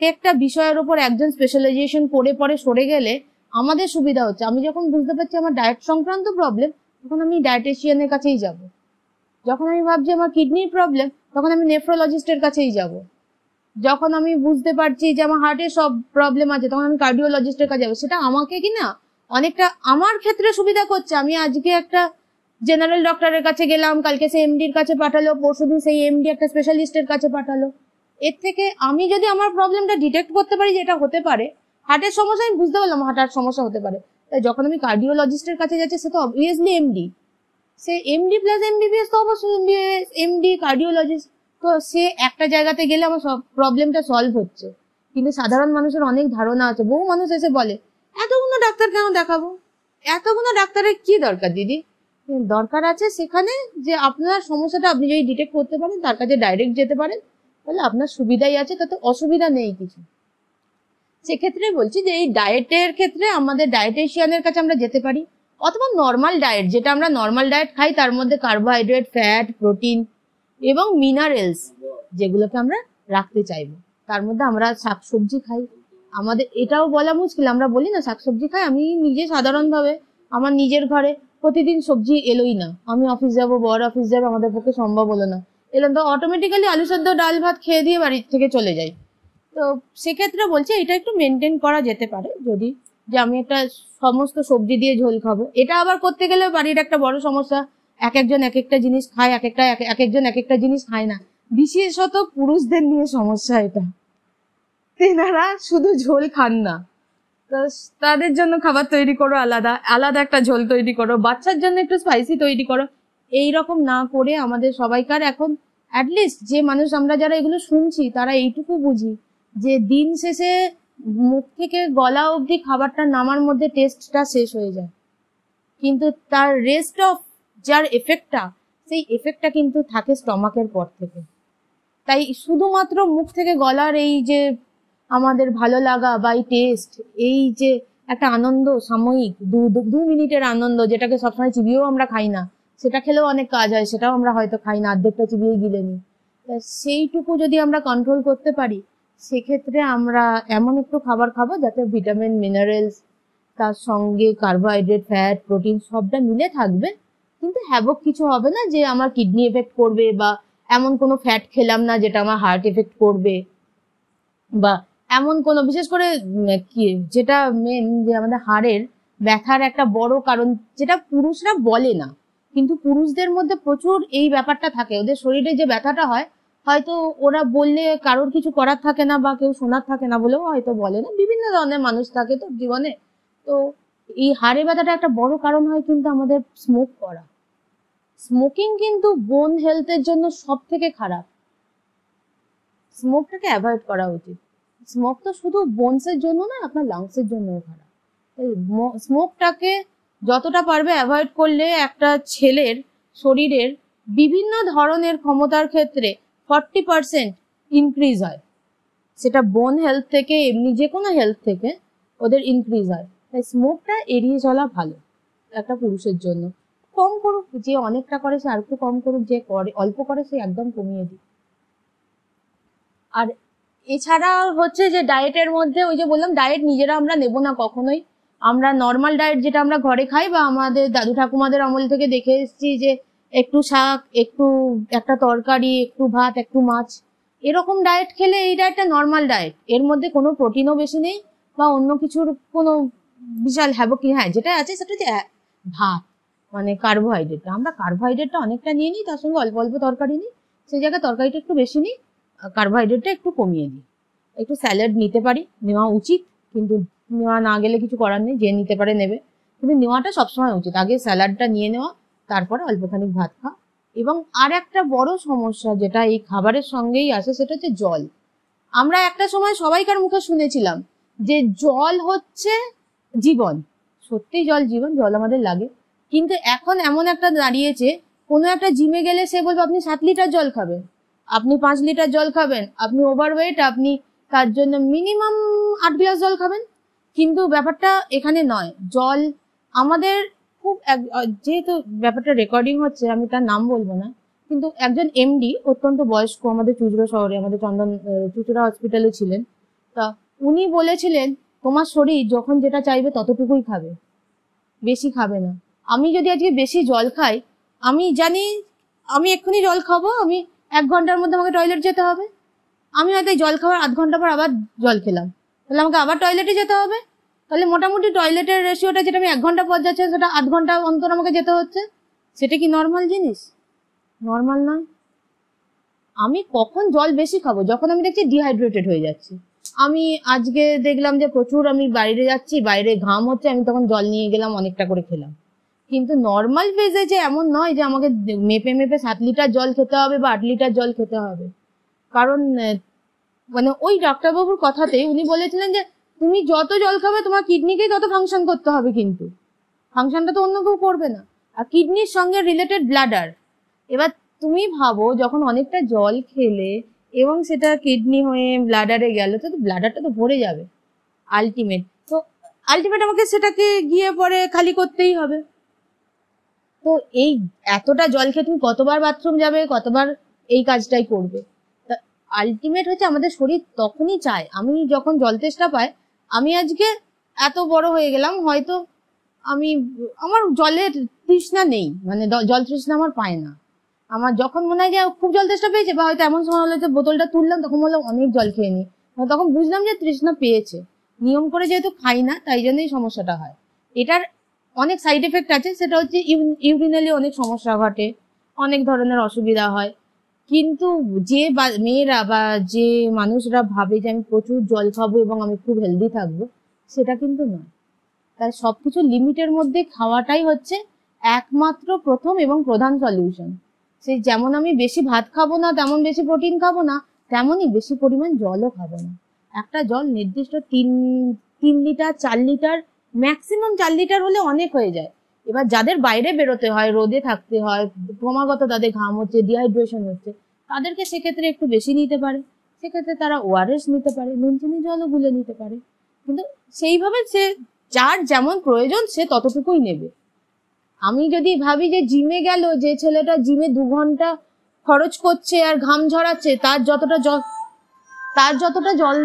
একটা বিষয়ের উপর একজন স্পেশালাইজেশন করে পরে সরে গেলে আমাদের সুবিধা হচ্ছে। আমি যখন বুঝতে পারছি আমার ডায়েট সংক্রান্ত প্রবলেম, তখন আমি ডায়েটিশিয়ানের কাছেই যাব। যখন আমি ভাবছি আমার কিডনির প্রবলেম, তখন আমি নেফ্রোলজিস্টের কাছেই যাব। যখন আমি বুঝতে পারছি যে আমার হার্টের সব প্রবলেম আছে, তখন আমি কার্ডিওলজিস্টের কাছে যাবো। সেটা আমাকে কি না অনেকটা আমার ক্ষেত্রে সুবিধা করছে। আমি আজকে একটা জেনারেল ডক্টরের কাছে গেলাম, কালকে সে এমডির কাছে পাঠালো, পরশুদিন সেই এমডি একটা স্পেশালিস্টের কাছে পাঠালো। এর থেকে আমি যদি আমার প্রবলেমটা ডিটেক্ট করতে পারি যে এটা হতে পারে, হার্টের সমস্যা, আমি বুঝতে পারলাম হার্টের সমস্যা হতে পারে, তাই যখন আমি কার্ডিওলজিস্টের কাছে যাচ্ছি, সে তো অবভিয়াসলি এমডি, সে এমডি প্লাস এমবিবিএস, তো অবশ্যই এমডি কার্ডিওলজিস্ট, তো সে একটা জায়গাতে গেলে আমার সব প্রবলেমটা সলভ হচ্ছে। কিন্তু সাধারণ মানুষের অনেক ধারণা আছে, বহু মানুষ এসে বলে এতগুলো ডাক্তার কেন দেখাবো, এতগুলো ডাক্তারের কি দরকার দিদি? দরকার আছে সেখানে যে আপনার সমস্যাটা আপনি যদি ডিটেক্ট করতে পারেন, তার কাছে ডাইরেক্ট যেতে পারেন, তাহলে আপনার সুবিধাই আছে, তাতে অসুবিধা নেই কিছু। সেক্ষেত্রে বলছি যে এই ডায়েটের ক্ষেত্রে আমাদের ডায়েটিশিয়ানের কাছে আমরা যেতে পারি, অথবা নর্মাল ডায়েট, যেটা আমরা নর্মাল ডায়েট খাই, তার মধ্যে কার্বোহাইড্রেট, ফ্যাট, প্রোটিন এবং মিনারেলস যেগুলোকে আমরা রাখতে চাইবো, তার মধ্যে আমরা শাকসবজি খাই। আমাদের এটাও বলা মুশকিল, আমরা বলি না শাকসবজি খাই, আমি নিজে সাধারণভাবে আমার নিজের ঘরে প্রতিদিন সবজি এলোই না, আমি অফিস যাবো, বর অফিস যাবো, আমাদের পক্ষে সম্ভব হলো না, এলাম তো অটোমেটিক্যালি আলু সেদ্ধ ডাল ভাত খেয়ে দিয়ে বাড়ি থেকে চলে যাই। তো সেক্ষেত্রে বলছি এটা একটু মেনটেন করা যেতে পারে, যদি যে আমি একটা সমস্ত সবজি দিয়ে ঝোল খাবো। এটা আবার করতে গেলে বাড়ির একটা বড় সমস্যা, একজন এক একটা জিনিস খায়, একজন এক একটা জিনিস খায় না, বিশেষত পুরুষদের নিয়ে সমস্যা এটা, তেনারা শুধু ঝোল খান না, তো তাদের জন্য খাবার তৈরি করো, আলাদা আলাদা একটা ঝোল তৈরি করো, বাচ্চার জন্য একটু স্পাইসি তৈরি করো। এই রকম না করে আমাদের সবাইকার এখন অ্যাটলিস্ট যে মানুষ আমরা যারা এগুলো শুনছি, তারা এইটুকু বুঝি যে দিন শেষে মুখ থেকে গলা অবধি খাবারটা নামার মধ্যে টেস্টটা শেষ হয়ে যায়, কিন্তু তার রেস্ট অফ যার এফেক্টটা, সেই এফেক্টটা কিন্তু থাকে স্টমাকের পর থেকে। তাই শুধুমাত্র মুখ থেকে গলার এই যে আমাদের ভালো লাগা বা এই টেস্ট, এই যে একটা আনন্দ সাময়িক, দু মিনিটের আনন্দ, যেটাকে সবসময় চিবিয়েও আমরা খাই না, সেটা খেলেও অনেক কাজ হয়, সেটাও আমরা হয়তো খাই না, অর্ধেকটা চিবিয়ে গিলে নিই। সেইটুকু যদি আমরা কন্ট্রোল করতে পারি, সেক্ষেত্রে আমরা এমন একটু খাবার খাবো যাতে ভিটামিন, মিনারেলস, তার সঙ্গে কার্বোহাইড্রেট, ফ্যাট, প্রোটিন সবটা মিলে থাকবে, কিন্তু হ্যাভক কিছু হবে না যে আমার কিডনি এফেক্ট করবে, বা এমন কোনো ফ্যাট খেলাম না যেটা আমার হার্ট এফেক্ট করবে, বা এমন কোনো বিশেষ করে কি যেটা মেন যে আমাদের হাড়ের ব্যথার একটা বড় কারণ, যেটা পুরুষরা বলে না, কিন্তু পুরুষদের মধ্যে প্রচুর এই ব্যাপারটা থাকে, ওদের শরীরে যে ব্যথাটা হয়, হয়তো ওরা বললে কারোর কিছু করার থাকে না বা কেউ শোনার থাকে না বলেও হয়তো বলে না, বিভিন্ন ধরনের মানুষ থাকে তো জীবনে। তো এই হাড়ে ব্যথাটা একটা বড় কারণ হয় কিন্তু আমাদের স্মোক করা। স্মোকিং কিন্তু বোন হেলথের জন্য সব থেকে খারাপ, স্মোকটাকে অ্যাভয়েড করা উচিত। স্মোক তো শুধু বোনসের জন্য না, আপনার লাংসের জন্যও খারাপ। স্মোকটাকে যতটা পারবে অ্যাভয়েড করলে একটা ছেলের শরীরের বিভিন্ন ধরনের ক্ষমতার ক্ষেত্রে 40% ইনক্রিজ হয়, সেটা বোন হেলথ থেকে এমনি যে কোনো হেলথ থেকে ওদের ইনক্রিজ হয়। তাই স্মোকটা এড়িয়ে চলা ভালো একটা পুরুষের জন্য। কম করুক, যে অনেকটা করে সে আর একটু কম করুক, যে করে অল্প করে সে একদম কমিয়ে দিক। আর এছাড়া হচ্ছে যে ডায়েটের মধ্যে ওই যে বললাম, ডায়েট নিজেরা আমরা নেব না কখনোই। আমরা নর্মাল ডায়েট যেটা আমরা ঘরে খাই বা আমাদের দাদু ঠাকুমাদের আমল থেকে দেখে এসেছি, যে একটু শাক, একটু একটা তরকারি, একটু ভাত, একটু মাছ, এরকম ডায়েট খেলে এই ডায়েটটা নর্মাল ডায়েট। এর মধ্যে কোনো প্রোটিনও বেশি নেই বা অন্য কিছুর কোনো বিশাল হ্যাবকি। হ্যাঁ, যেটা আছে সেটা হচ্ছে ভাত, মানে কার্বোহাইড্রেট। আমরা কার্বোহাইড্রেটটা অনেকটা নিয়ে নিই, তার সঙ্গে অল্প অল্প তরকারি নিই, সেই জায়গায় তরকারিটা একটু বেশি নিই, কার্বোহাইড্রেটটা একটু কমিয়ে দিই। একটু স্যালাড নিতে পারি, নেওয়া উচিত, কিন্তু নেওয়া না গেলে কিছু করার নেই, যে নিতে পারে নেবে, কিন্তু নেওয়াটা সবসময় উচিত। আগে স্যালাডটা নিয়ে নেওয়া, তারপরে অল্পখানিক ভাত খাওয়া। এবং আর একটা বড় সমস্যা যেটা এই খাবারের সঙ্গেই আসে, সেটা হচ্ছে জল। আমরা একটা সময় সবাইকার মুখে শুনেছিলাম যে জল হচ্ছে জীবন। সত্যি জল জীবন, জল আমাদের লাগে। কিন্তু এখন এমন একটা দাঁড়িয়েছে, কোনো একটা জিমে গেলে সে বলবে আপনি 7 লিটার জল খাবেন, আপনি 5 লিটার জল খাবেন, আপনি ওভারওয়েট, আপনি তার জন্য মিনিমাম 8 গ্লাস জল খাবেন। কিন্তু ব্যাপারটা এখানে নয়। জল আমাদের খুব, যেহেতু ব্যাপারটা রেকর্ডিং হচ্ছে আমি তার নাম বলবো না, কিন্তু একজন এমডি, অত্যন্ত বয়স্ক, আমাদের চুঁচুড়া শহরে, আমাদের চুঁচুড়া হসপিটালে ছিলেন। তা উনি বলেছিলেন তোমার শরীর যখন যেটা চাইবে ততটুকুই খাবে, বেশি খাবে না। আমি যদি আজকে বেশি জল খাই, আমি জানি আমি এক্ষুনি জল খাবো, আমি 1 ঘন্টার মধ্যে আমাকে টয়লেট যেতে হবে, আমি হয়তো জল খাওয়ার 0.5 ঘন্টা পর আবার জল খেলাম, তাহলে আমাকে আবার টয়লেটে যেতে হবে। তাহলে মোটামুটি টয়লেটের রেশিওটা যেটা আমি 1 ঘন্টা পর যাচ্ছে, সেটা 0.5 ঘন্টা অন্তর আমাকে যেতে হচ্ছে। সেটা কি নর্মাল জিনিস? নর্মাল নয়। আমি কখন জল বেশি খাবো? যখন আমি দেখছি ডিহাইড্রেটেড হয়ে যাচ্ছি। আমি আজকে দেখলাম যে প্রচুর আমি বাইরে যাচ্ছি, বাইরে ঘাম হচ্ছে, আমি তখন জল নিয়ে গেলাম, অনেকটা করে খেলাম। কিন্তু নর্মাল ফেজে যে এমন নয় যে আমাকে মেপে মেপে 7 লিটার জল খেতে হবে বা 8 লিটার জল খেতে হবে। কারণ মানে ওই ডাক্তারবাবুর কথাতে উনি বলেছিলেন যে তুমি যত জল খাবে তোমার কিডনিকেই তত ফাংশন করতে হবে, কিন্তু ফাংশনটা তো অন্য কেউ করবে না। আর কিডনির সঙ্গে রিলেটেড ব্লাডার। এবার তুমি ভাবো, যখন অনেকটা জল খেলে এবং সেটা কিডনি হয়ে ব্লাডারে গেল, তো ব্লাডারটা তো ভরে যাবে আলটিমেট আমাকে সেটাকে গিয়ে পরে খালি করতেই হবে। তো এই এতটা জল খেয়ে তুমি কতবার বাথরুম যাবে, কতবার এই কাজটাই করবে। তা আলটিমেট হচ্ছে আমাদের শরীর তখনই চায়। আমি যখন জল তেষ্টা পাই, আমি আজকে এত বড় হয়ে গেলাম, হয়তো আমার জলের তৃষ্ণা নেই, মানে জল তৃষ্ণা আমার পায় না। আমার যখন মনে হয় যে খুব জল তেষ্টা পেয়েছে, বা হয়তো এমন সময় হলো যে বোতলটা তুললাম, তখন বললাম অনেক জল খেয়ে নি, তখন বুঝলাম যে তৃষ্ণা পেয়েছে। নিয়ম করে যেহেতু খাই না, তাই জন্যই সমস্যাটা হয়। এটার অনেক সাইড এফেক্ট আছে, সেটা হচ্ছে ইউরিনালি অনেক সমস্যা ঘটে, অনেক ধরনের অসুবিধা হয়। কিন্তু যে মেয়েরা বা যে মানুষরা ভাবে যে আমি প্রচুর জল খাবো এবং আমি খুব হেলদি থাকবো, সেটা কিন্তু নয়। তাই সবকিছু লিমিটের মধ্যে খাওয়াটাই হচ্ছে একমাত্র প্রথম এবং প্রধান সলিউশন। সেই যেমন আমি বেশি ভাত খাবো না, তেমন বেশি প্রোটিন খাবো না, তেমনই বেশি পরিমাণ জলও খাবো না। একটা জল নির্দিষ্ট 3 লিটার 4 লিটার, ম্যাক্সিমাম 4 লিটার হলে অনেক হয়ে যায়। এবার যাদের বাইরে বেরোতে হয়, রোদে থাকতে হয়, ক্রমাগত তাদের ঘাম হচ্ছে, ডিহাইড্রেশন হচ্ছে, তাদেরকে সেক্ষেত্রে একটু বেশি নিতে পারে। সেক্ষেত্রে তারা ওআরএস নিতে পারে, নুন চিনি জলও গুলে নিতে পারে। কিন্তু সেইভাবে সে যার যেমন প্রয়োজন সে ততটুকুই নেবে। আমি যদি ভাবি যে জিমে গেল, যে ছেলেটা জিমে 2 ঘন্টা খরচ করছে আর ঘাম ঝরাচ্ছে, তার যতটা জল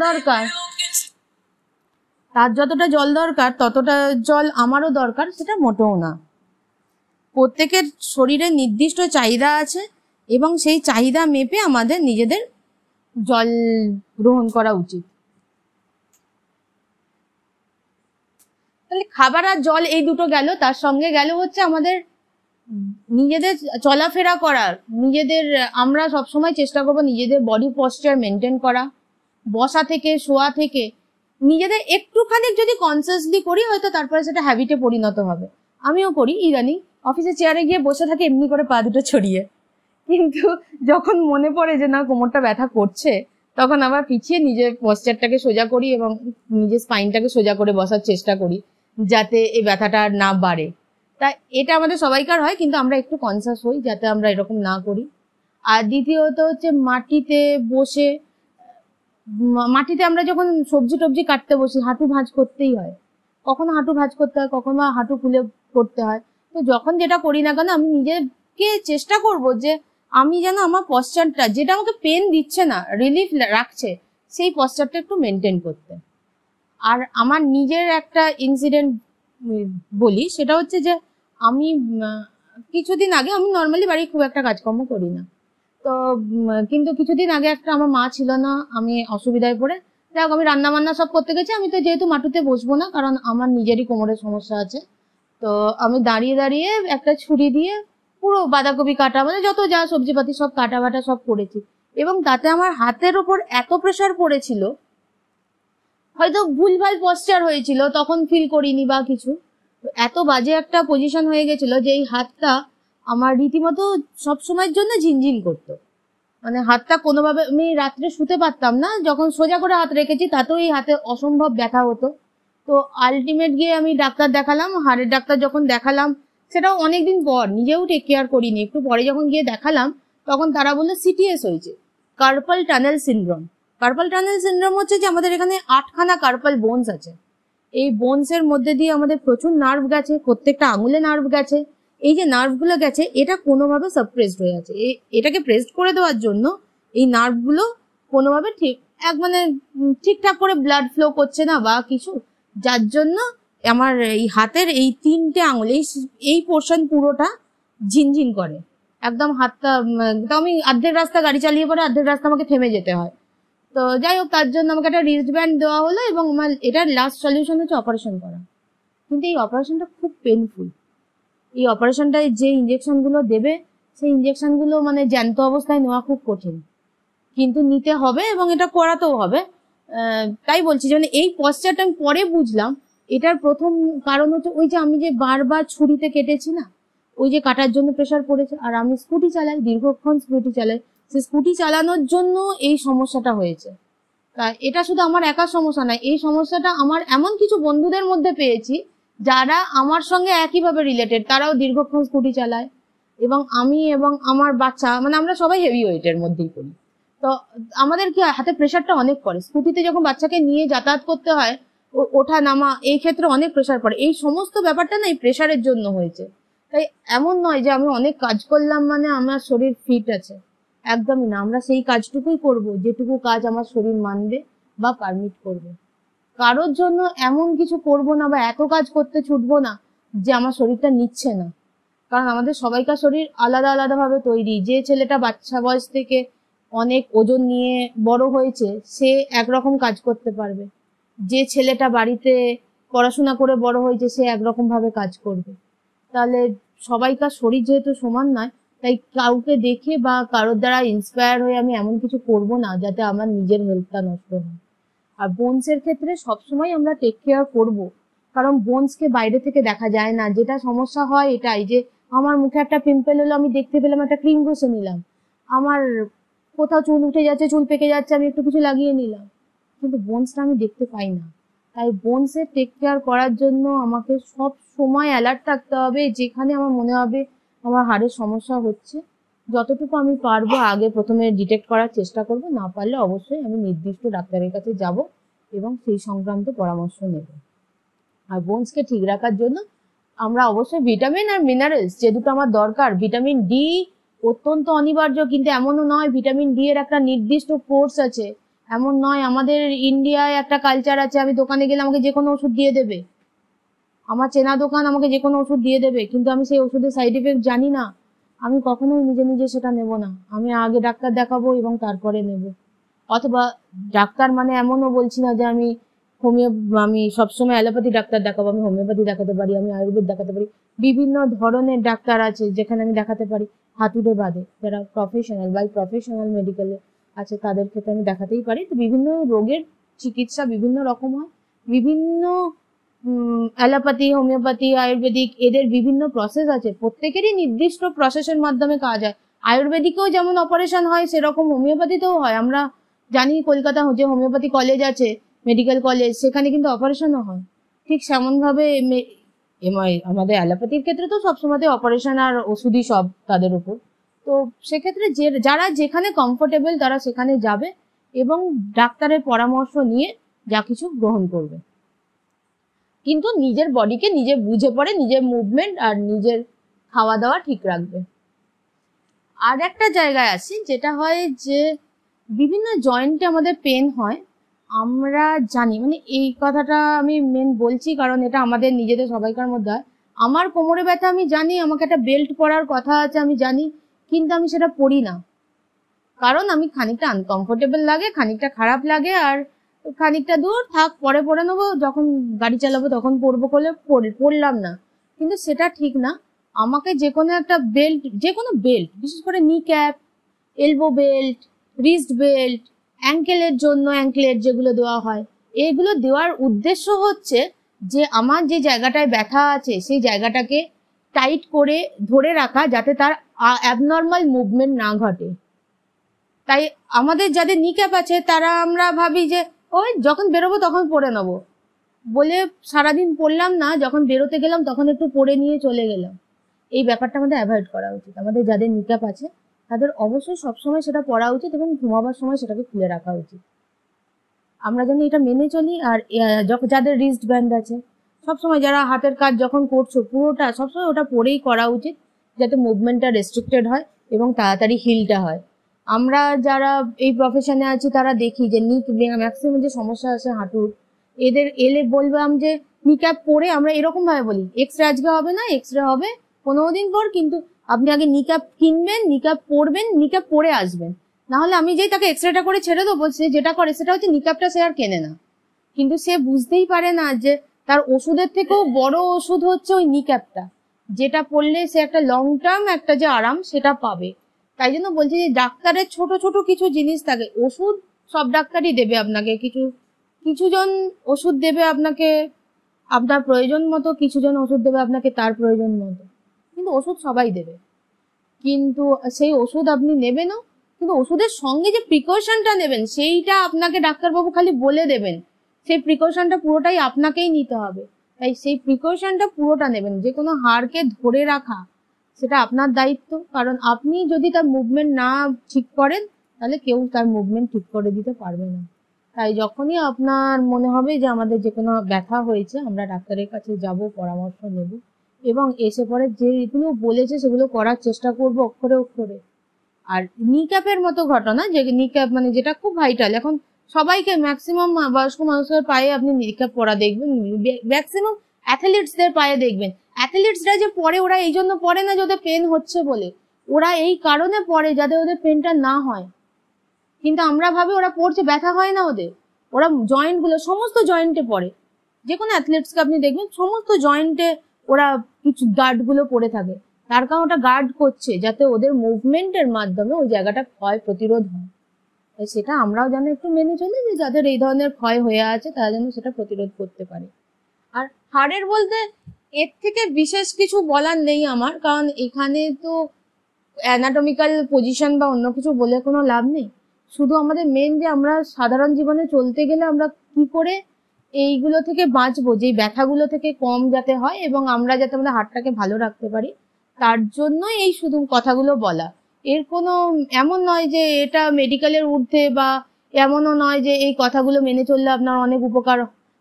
দরকার ততটা জল আমারও দরকার, সেটা মোটেও না। প্রত্যেকের শরীরের নির্দিষ্ট চাহিদা আছে এবং সেই চাহিদা মেপে আমাদের নিজেদের জল গ্রহণ করা উচিত। তাহলে খাবার আর জল এই দুটো গেল, তার সঙ্গে গেল হচ্ছে আমাদের নিজেদের চলাফেরা করার। আমরা সবসময় চেষ্টা করবো নিজেদের বডি পশ্চার মেনটেন করা, বসা থেকে শোয়া থেকে নিজেদের একটুখানি যদি কনসিয়াসলি করি, হয়তো তারপরে সেটা হ্যাবিটে পরিণত হবে। আমিও করি ইদানিং, অফিসে চেয়ারে গিয়ে বসে থাকি এমনি করে পা দুটো ছড়িয়ে, কিন্তু যখন মনে পড়ে যে না কোমরটা ব্যথা করছে, তখন আবার পিছিয়ে নিজের পশ্চারটাকে সোজা করি এবং নিজের স্পাইনটাকে সোজা করে বসার চেষ্টা করি, যাতে এই ব্যথাটা না বাড়ে। তা এটা আমাদের সবাইকার হয়, কিন্তু আমরা একটু কনসাস হই যাতে আমরা এরকম না করি। আর দ্বিতীয়ত হচ্ছে মাটিতে বসে, মাটিতে আমরা যখন সবজি টবজি কাটতে বসি হাঁটু ভাঁজ করতেই হয়, কখনো হাঁটু ভাঁজ করতে হয়, কখনো হাঁটু খুলে করতে হয়। তো যখন যেটা করি না কেন আমি নিজেকে চেষ্টা করব যে আমি যেন আমার পশ্চারটা, যেটা আমাকে পেন দিচ্ছে না, রিলিফ রাখছে, সেই পশ্চারটা একটু মেনটেন করতে। আর আমার নিজের একটা ইনসিডেন্ট বলি, সেটা হচ্ছে যে আমি কিছুদিন আগে, আমি নর্মালি বাড়ি খুব একটা কাজকর্ম করি না, তো কিন্তু কিছুদিন আগে একটা, আমার মা ছিল না, আমি অসুবিধায় পড়ে, যাই হোক আমি রান্না বান্না সব করতে গেছি। আমি তো যেহেতু মাটুতে বসবো না, কারণ আমার নিজেরই কোমরের সমস্যা আছে, তো আমি দাঁড়িয়ে দাঁড়িয়ে একটা ছুরি দিয়ে পুরো বাঁধাকপি কাটা, মানে যত যা সবজিপাতি সব কাটা বাটা সব করেছি, এবং তাতে আমার হাতের ওপর এত প্রেসার পড়েছিল, হয়তো ভুলভাল পশ্চার হয়েছিল তখন ফিল করিনি বা কিছু, এত বাজে একটা পজিশন হয়ে গেছিল যে এই হাতটা আমার রীতিমতো সবসময়ের জন্য ঝিনঝিন করতো। মানে হাতটা কোনোভাবে, আমি রাত্রে শুতে পারতাম না, যখন সোজা করে হাত রেখেছি তাতেও এই হাতে অসম্ভব ব্যথা হতো। তো আলটিমেট গিয়ে আমি ডাক্তার দেখালাম, হাড়ের ডাক্তার যখন দেখালাম, সেটাও অনেকদিন পর, নিজেও টেক কেয়ার করিনি, একটু পরে যখন গিয়ে দেখালাম তখন তারা বললো সিটিএস হয়েছে, carpal tunnel syndrome. Carpal tunnel syndrome হচ্ছে যে আমাদের এখানে 8খানা কার্পাল বোনস আছে, এই বোনসের মধ্যে দিয়ে আমাদের প্রচুর নার্ভ গেছে, প্রত্যেকটা আঙুলে নার্ভ গেছে, এই যে নার্ভগুলো গেছে এটা কোনোভাবে সাপ্রেসড হয়ে আছে, এটাকে প্রেসড করে দেওয়ার জন্য এই নার্ভগুলো কোনোভাবে ঠিক মানে ঠিকঠাক করে ব্লাড ফ্লো করছে না বা কিছু, যার জন্য আমার এই হাতের এই 3টে আঙুল, এই পোর্শন পুরোটা ঝিনঝিন করে একদম হাতটা। তো আমি অর্ধেক রাস্তা গাড়ি চালিয়ে পরে অর্ধেক রাস্তা আমাকে থেমে যেতে হয়। তো যাই হোক, তার জন্য আমাকে একটা রিস্ট ব্যান্ড দেওয়া হলো, এবং আমার এটার লাস্ট সলিউশন হচ্ছে অপারেশন করা। কিন্তু এই অপারেশনটা খুব পেনফুল। এই অপারেশনটায় যে ইঞ্জেকশনগুলো দেবে, সেই ইঞ্জেকশনগুলো মানে জ্যান্ত অবস্থায় নেওয়া খুব কঠিন, কিন্তু নিতে হবে এবং এটা করাতেও হবে। তাই বলছি যে মানে এই পশ্চারটা আমি পরে বুঝলাম, এটার প্রথম কারণ হচ্ছে ওই যে আমি যে বারবার ছুরিতে কেটেছি না, ওই যে কাটার জন্য প্রেশার পড়েছে। আর আমি স্কুটি চালাই, দীর্ঘক্ষণ স্কুটি চালাই, সেই স্কুটি চালানোর জন্য এই সমস্যাটা হয়েছে। তা এটা শুধু আমার একার সমস্যা নয়, এই সমস্যাটা আমার এমন কিছু বন্ধুদের মধ্যে পেয়েছি যারা আমার সঙ্গে একইভাবে রিলেটেড, তারাও দীর্ঘক্ষণ স্কুটি চালায়, এবং আমি এবং আমার বাচ্চা, মানে আমরা সবাই হেভি ওয়েটের মধ্যেই পড়ি। তো আমাদের কি হাতে প্রেশারটা অনেক পড়ে, স্কুটিতে যখন বাচ্চাকে নিয়ে যাতায়াত করতে হয়, ওঠা নামা, এই ক্ষেত্রে অনেক প্রেশার পড়ে। এই সমস্ত ব্যাপারটা না এই প্রেশারের জন্য হয়েছে। তাই এমন নয় যে আমি অনেক কাজ করলাম মানে আমার শরীর ফিট আছে, একদমই না। আমরা সেই কাজটুকুই করব যেটুকু কাজ আমার শরীর মানবে বা পারমিট করবে। কারোর জন্য এমন কিছু করব না বা এত কাজ করতে ছুটবো না যে আমার শরীরটা নিচ্ছে না, কারণ আমাদের সবাইকার শরীর আলাদা আলাদা ভাবে তৈরি। যে ছেলেটা বাচ্চা বয়স থেকে অনেক ওজন নিয়ে বড় হয়েছে সে একরকম কাজ করতে পারবে, যে ছেলেটা বাড়িতে পড়াশোনা করে বড় হয়েছে সে একরকম ভাবে কাজ করবে। তাহলে সবাইকার শরীর যেহেতু সমান নয়, তাই কাউকে দেখে বা কারোর দ্বারা ইন্সপায়ার হয়ে আমি এমন কিছু করব না যাতে আমার নিজের হেলথটা নষ্ট হয়। আর বোনসের ক্ষেত্রে সবসময় আমরা টেক কেয়ার করব, কারণ বোনসকে বাইরে থেকে দেখা যায় না। যেটা সমস্যা হয় এটাই যে আমার মুখে একটা পিম্পল হলো, আমি দেখতে পেলাম, একটা ক্রিম ঘষে নিলাম, আমার কোথাও চুল উঠে যাচ্ছে, চুল পেকে যাচ্ছে, আমি একটু কিছু লাগিয়ে নিলাম, কিন্তু বোনসটা আমি দেখতে পাই না। তাই বোনসের টেক কেয়ার করার জন্য আমাকে সব সময় অ্যালার্ট থাকতে হবে। যেখানে আমার মনে হবে আমার হাড়ের সমস্যা হচ্ছে, যতটুকু আমি পারবো আগে প্রথমে ডিটেক্ট করার চেষ্টা করব, না পারলে অবশ্যই আমি নির্দিষ্ট ডাক্তারের কাছে যাব এবং সেই সংক্রান্ত পরামর্শ নেব। আর বোনসকে ঠিক রাখার জন্য আমরা অবশ্যই ভিটামিন আর মিনারেলস, যে দুটো আমার দরকার, ভিটামিন ডি অত্যন্ত অনিবার্য, কিন্তু এমনও নয় ভিটামিন ডি এর একটা নির্দিষ্ট কোর্স আছে, এমন নয়। আমাদের ইন্ডিয়ায় একটা কালচার আছে, আমি দোকানে গেলে আমাকে যে কোনো ওষুধ দিয়ে দেবে, আমার চেনা দোকান আমাকে যে কোনো ওষুধ দিয়ে দেবে, কিন্তু আমি সেই ওষুধের সাইড এফেক্ট জানি না, আমি কখনোই নিজে নিজে সেটা নেব না। আমি আগে ডাক্তার দেখাবো এবং তারপরে নেব। অথবা ডাক্তার মানে এমনও বলছি না যে আমি সবসময় অ্যালোপ্যাথি ডাক্তার দেখাবো, আমি হোমিওপ্যাথি দেখাতে পারি, আমি আয়ুর্বেদ দেখাতে পারি, বিভিন্ন ধরনের ডাক্তার আছে যেখানে আমি দেখাতে পারি। হাতুড়ে বাদে যারা প্রফেশনাল বাই প্রফেশনাল মেডিকেলে আছে তাদের ক্ষেত্রে আমি দেখাতেই পারি। তো বিভিন্ন রোগের চিকিৎসা বিভিন্ন রকম হয়, বিভিন্ন অ্যালোপ্যাথি, হোমিওপ্যাথি, আয়ুর্বেদিক, এদের বিভিন্ন প্রসেস আছে, প্রত্যেকেরই নির্দিষ্ট প্রসেসের মাধ্যমে কাজ হয়। আয়ুর্বেদিকেও যেমন অপারেশন হয় সেরকম হোমিওপ্যাথিতেও হয়। আমরা জানি কলকাতা যে হোমিওপ্যাথি কলেজ আছে, মেডিকেল কলেজ, সেখানে কিন্তু অপারেশনও হয়। ঠিক সেমন ভাবে আমাদের অ্যালোপ্যাথির ক্ষেত্রে তো সবসময় অপারেশন আর ওষুধই সব তাদের উপর। তো সেক্ষেত্রে যারা যেখানে কমফোর্টেবল তারা সেখানে যাবে এবং ডাক্তারের পরামর্শ নিয়ে যা কিছু গ্রহণ করবে, কিন্তু নিজের বডিকে নিজে বুঝে পড়ে নিজের মুভমেন্ট আর নিজের খাওয়া দাওয়া ঠিক রাখবে। আর একটা জায়গায় আসি, যেটা হয় যে বিভিন্ন জয়েন্টে আমাদের পেন হয়। আমরা জানি, মানে এই কথাটা আমি মেন বলছি কারণ এটা আমাদের নিজেদের সবাইকার মধ্যে হয়। আমার কোমরে ব্যথা আমি জানি, আমাকে একটা বেল্ট পরার কথা আছে আমি জানি, কিন্তু আমি সেটা পরি না কারণ আমি খানিকটা আনকমফোর্টেবল লাগে, খানিকটা খারাপ লাগে, আর খানিকটা দূর থাক পরে পরে নেবো, যখন গাড়ি চালাবো তখন পরবো করলে পরলাম না। কিন্তু সেটা ঠিক না। আমাকে যে কোনো একটা বেল্ট, যে কোনো বেল্ট, বিশেষ করে knee cap, elbow belt, wrist belt, অ্যাঙ্কেলের জন্য অ্যাঙ্কেলেট যেগুলো দেওয়া হয়, এগুলো দেওয়ার উদ্দেশ্য হচ্ছে যে আমার যে জায়গাটায় ব্যথা আছে সেই জায়গাটাকে টাইট করে ধরে রাখা, যাতে তার অ্যাবনর্মাল মুভমেন্ট না ঘটে। তাই আমাদের যাদের নি ক্যাপ আছে তারা আমরা ভাবি যে ওই যখন বেরোবো তখন পরে নেবো বলে সারাদিন পরলাম না, যখন বেরোতে গেলাম তখন একটু পরে নিয়ে চলে গেলাম। এই ব্যাপারটা আমাদের অ্যাভয়েড করা উচিত। আমাদের যাদের নি ক্যাপ আছে তাদের অবশ্যই সবসময় সেটা পরা উচিত এবং ঘুমাবার সময় সেটাকে খুলে রাখা উচিত। আমরা যেন এটা মেনে চলি। আর যাদের রিস্ট ব্যান্ড আছে, সবসময় যারা হাতের কাজ যখন করছো পুরোটা সবসময় ওটা পরেই করা উচিত, যাতে মুভমেন্টটা রেস্ট্রিক্টেড হয় এবং তাড়াতাড়ি হিলটা হয়। আমরা যারা এই প্রফেশনে আছি তারা দেখি যে ম্যাক্সিমাম যে সমস্যা আছে হাঁটুর, এদের এলে বললাম যে নি ক্যাপ পরে, আমরা এরকম ভাবে বলি এক্সরে আজকে হবে না, এক্সরে হবে 15 দিন পর, কিন্তু আপনি আগে নি ক্যাপ কিনবেন, নি ক্যাপ পরবেন, নি ক্যাপ পরে আসবেন। না হলে আমি যেই তাকে এক্সরেটা করে ছেড়ে দেবো, সে যেটা করে সেটা হচ্ছে নি ক্যাপটা সে আর কেনে না। কিন্তু সে বুঝতেই পারে না যে তার ওষুধের থেকেও বড় ওষুধ হচ্ছে ওই নি ক্যাপটা, যেটা পড়লে সে একটা লং টার্ম একটা যে আরাম সেটা পাবে। তাই জন্য বলছি যে ডাক্তারের ছোট ছোট কিছু জিনিস থাকে। ওষুধ সব ডাক্তারই দেবে আপনাকে, কিছুজন ওষুধ দেবে আপনাকে আপনার প্রয়োজন মতো, কিছুজন ওষুধ দেবে আপনাকে তার প্রয়োজন মতো, কিন্তু ওষুধ সবাই দেবে। কিন্তু সেই ওষুধ আপনি নেবেনও, কিন্তু ওষুধের সঙ্গে যে প্রিকশনটা নেবেন সেইটা আপনাকে ডাক্তারবাবু খালি বলে দেবেন, সেই প্রিকশনটা পুরোটাই আপনাকেই নিতে হবে। তাই সেই প্রিকশনটা পুরোটা নেবেন। যে কোনো হাড়কে ধরে রাখা সেটা আপনার দায়িত্ব, কারণ আপনি যদি তার মুভমেন্ট না ঠিক করেন তাহলে কেউ তার মুভমেন্ট ঠিক করে দিতে পারবে না। তাই যখনই আপনার মনে হবে যে আমাদের যে কোনো ব্যথা হয়েছে, আমরা ডাক্তারের কাছে যাব, পরামর্শ নেব এবং এসে পরে যেগুলো বলেছে সেগুলো করার চেষ্টা করব অক্ষরে অক্ষরে। আর নি ক্যাপের মতো ঘটনা, যে নি ক্যাপ মানে যেটা খুব ভাইটাল, এখন সবাইকে ম্যাক্সিমাম বয়স্ক মানুষের পায়ে আপনি নি ক্যাপ পরা দেখবেন, ম্যাক্সিমাম অ্যাথলিটসদের পায়ে দেখবেন। অ্যাথলিটসরা যে পরে, ওরা এই জন্য পরে না যে ওদের পেন হচ্ছে বলে, ওরা এই কারণে পরে যাতে ওদের পেনটা না হয়। কিন্তু আমরা ভাবি ওরা পড়ছে ব্যথা হয় না ওদের, ওরা জয়েন্ট গুলো সমস্ত জয়েন্টে পড়ে। যে কোনো অ্যাথলেটসকে আপনি দেখবেন সমস্ত জয়েন্টে ওরা কিছু গার্ড গুলো পরে থাকে, তার কারণ ওটা গার্ড করছে যাতে ওদের মুভমেন্টের মাধ্যমে ওই জায়গাটা ক্ষয় প্রতিরোধ হয়। তাই সেটা আমরাও যেন একটু মেনে চলি যে যাদের এই ধরনের ক্ষয় হয়ে আছে তারা যেন সেটা প্রতিরোধ করতে পারে। আর হাড়ের বলতে এর থেকে বিশেষ কিছু বলার নেই আমার, কারণ এখানে তো অ্যানাটমিক্যাল পজিশন বা অন্য কিছু বলে কোনো লাভ নেই। শুধু আমাদের মেন যে আমরা সাধারণ জীবনে চলতে গেলে আমরা কি করে এইগুলো থেকে বাঁচবো, যেই ব্যথাগুলো থেকে কম যাতে হয় এবং আমরা যাতে আমাদের হাড়টাকে ভালো রাখতে পারি, তার জন্য এই শুধু কথাগুলো বলা। এর কোনো এমন নয় যে এটা মেডিকেলের ঊর্ধ্বে, বা এমনও নয় যে এই কথাগুলো মেনে চললে আপনার অনেক উপকার,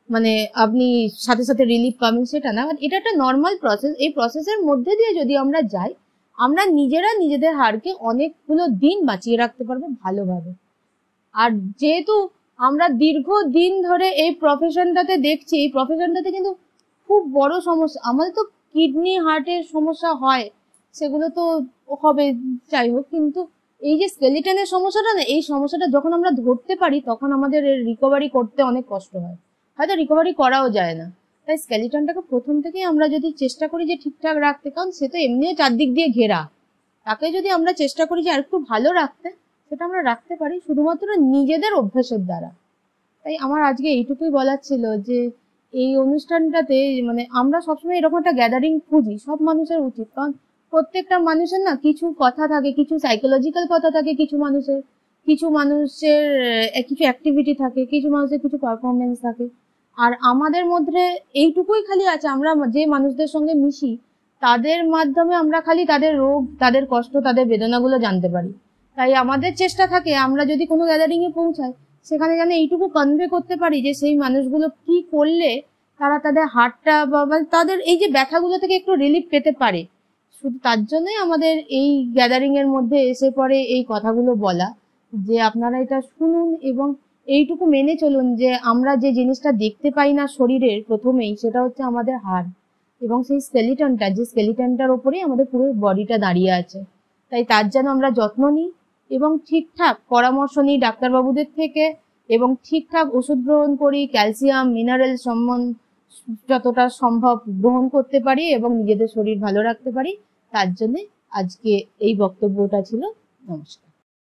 মানে আপনি সাথে সাথে রিলিফ পাবেন, সেটা না। এটা একটা নর্মাল প্রসেস। এই প্রসেসের মধ্যে দিয়ে যদি আমরা যাই, আমরা নিজেরা নিজেদের হাড়কে অনেকগুলো দিন বাঁচিয়ে রাখতে পারবো ভালোভাবে। আর যেহেতু আমরা দীর্ঘদিন ধরে এই প্রফেশনটাতে দেখছি, এই প্রফেশনটাতে কিন্তু খুব বড় সমস্যা, আমাদের তো কিডনি হার্টের সমস্যা হয়, সেগুলো তো হবে যাই হোক, কিন্তু এই যে স্কেলিটনের সমস্যাটা না, এই সমস্যাটা যখন আমরা ধরতে পারি তখন আমাদের রিকভারি করতে অনেক কষ্ট হয়, হয়তো রিকভারি করাও যায় না। তাই স্কেলিটনটাকে প্রথম থেকেই আমরা যদি চেষ্টা করি যে ঠিকঠাক রাখতে, কারণ সে তো এমনিও চারদিক দিয়ে ঘেরা, তাকে যদি আমরা চেষ্টা করি যে আরেকটু ভালো রাখতে, সেটা আমরা রাখতে পারি শুধুমাত্র নিজেদের অভ্যাসের দ্বারা। তাই আমার আজকে এইটুকুই বলার ছিল যে এই অনুষ্ঠানটাতে মানে আমরা সবসময় এরকম একটা গ্যাদারিং খুঁজি, সব মানুষের উচিত, কারণ প্রত্যেকটা মানুষের না কিছু কথা থাকে, কিছু সাইকোলজিক্যাল কথা থাকে, কিছু মানুষের কিছু অ্যাক্টিভিটি থাকে, কিছু মানুষের কিছু পারফরমেন্স থাকে। আর আমাদের মধ্যে এইটুকুই খালি আছে, আমরা যে মানুষদের সঙ্গে মিশি তাদের মাধ্যমে আমরা খালি তাদের রোগ, তাদের কষ্ট, তাদের বেদনাগুলো জানতে পারি। তাই আমাদের চেষ্টা থাকে আমরা যদি কোনো গ্যাদারিং এ পৌঁছাই সেখানে যেন এইটুকু কনভে করতে পারি যে সেই মানুষগুলো কি করলে তারা তাদের হার্টটা বা তাদের এই যে ব্যথাগুলো থেকে একটু রিলিফ পেতে পারে। শুধু তার জন্যই আমাদের এই গ্যাদারিং এর মধ্যে এসে পড়ে এই কথাগুলো বলা, যে আপনারা এটা শুনুন এবং এইটুকু মেনে চলুন যে আমরা যে জিনিসটা দেখতে পাই না শরীরের প্রথমেই, সেটা হচ্ছে আমাদের হাড় এবং সেই স্কেলিটনটার ওপরেই আমাদের পুরো বডিটা দাঁড়িয়ে আছে। তাই তার যেন আমরা যত্ন নিই এবং ঠিকঠাক পরামর্শ নিই ডাক্তারবাবুদের থেকে এবং ঠিকঠাক ওষুধ গ্রহণ করি, ক্যালসিয়াম মিনারেল যতটা সম্ভব গ্রহণ করতে পারি এবং নিজেদের শরীর ভালো রাখতে পারি। তার জন্য আজকে এই বক্তব্যটা ছিল। নমস্কার।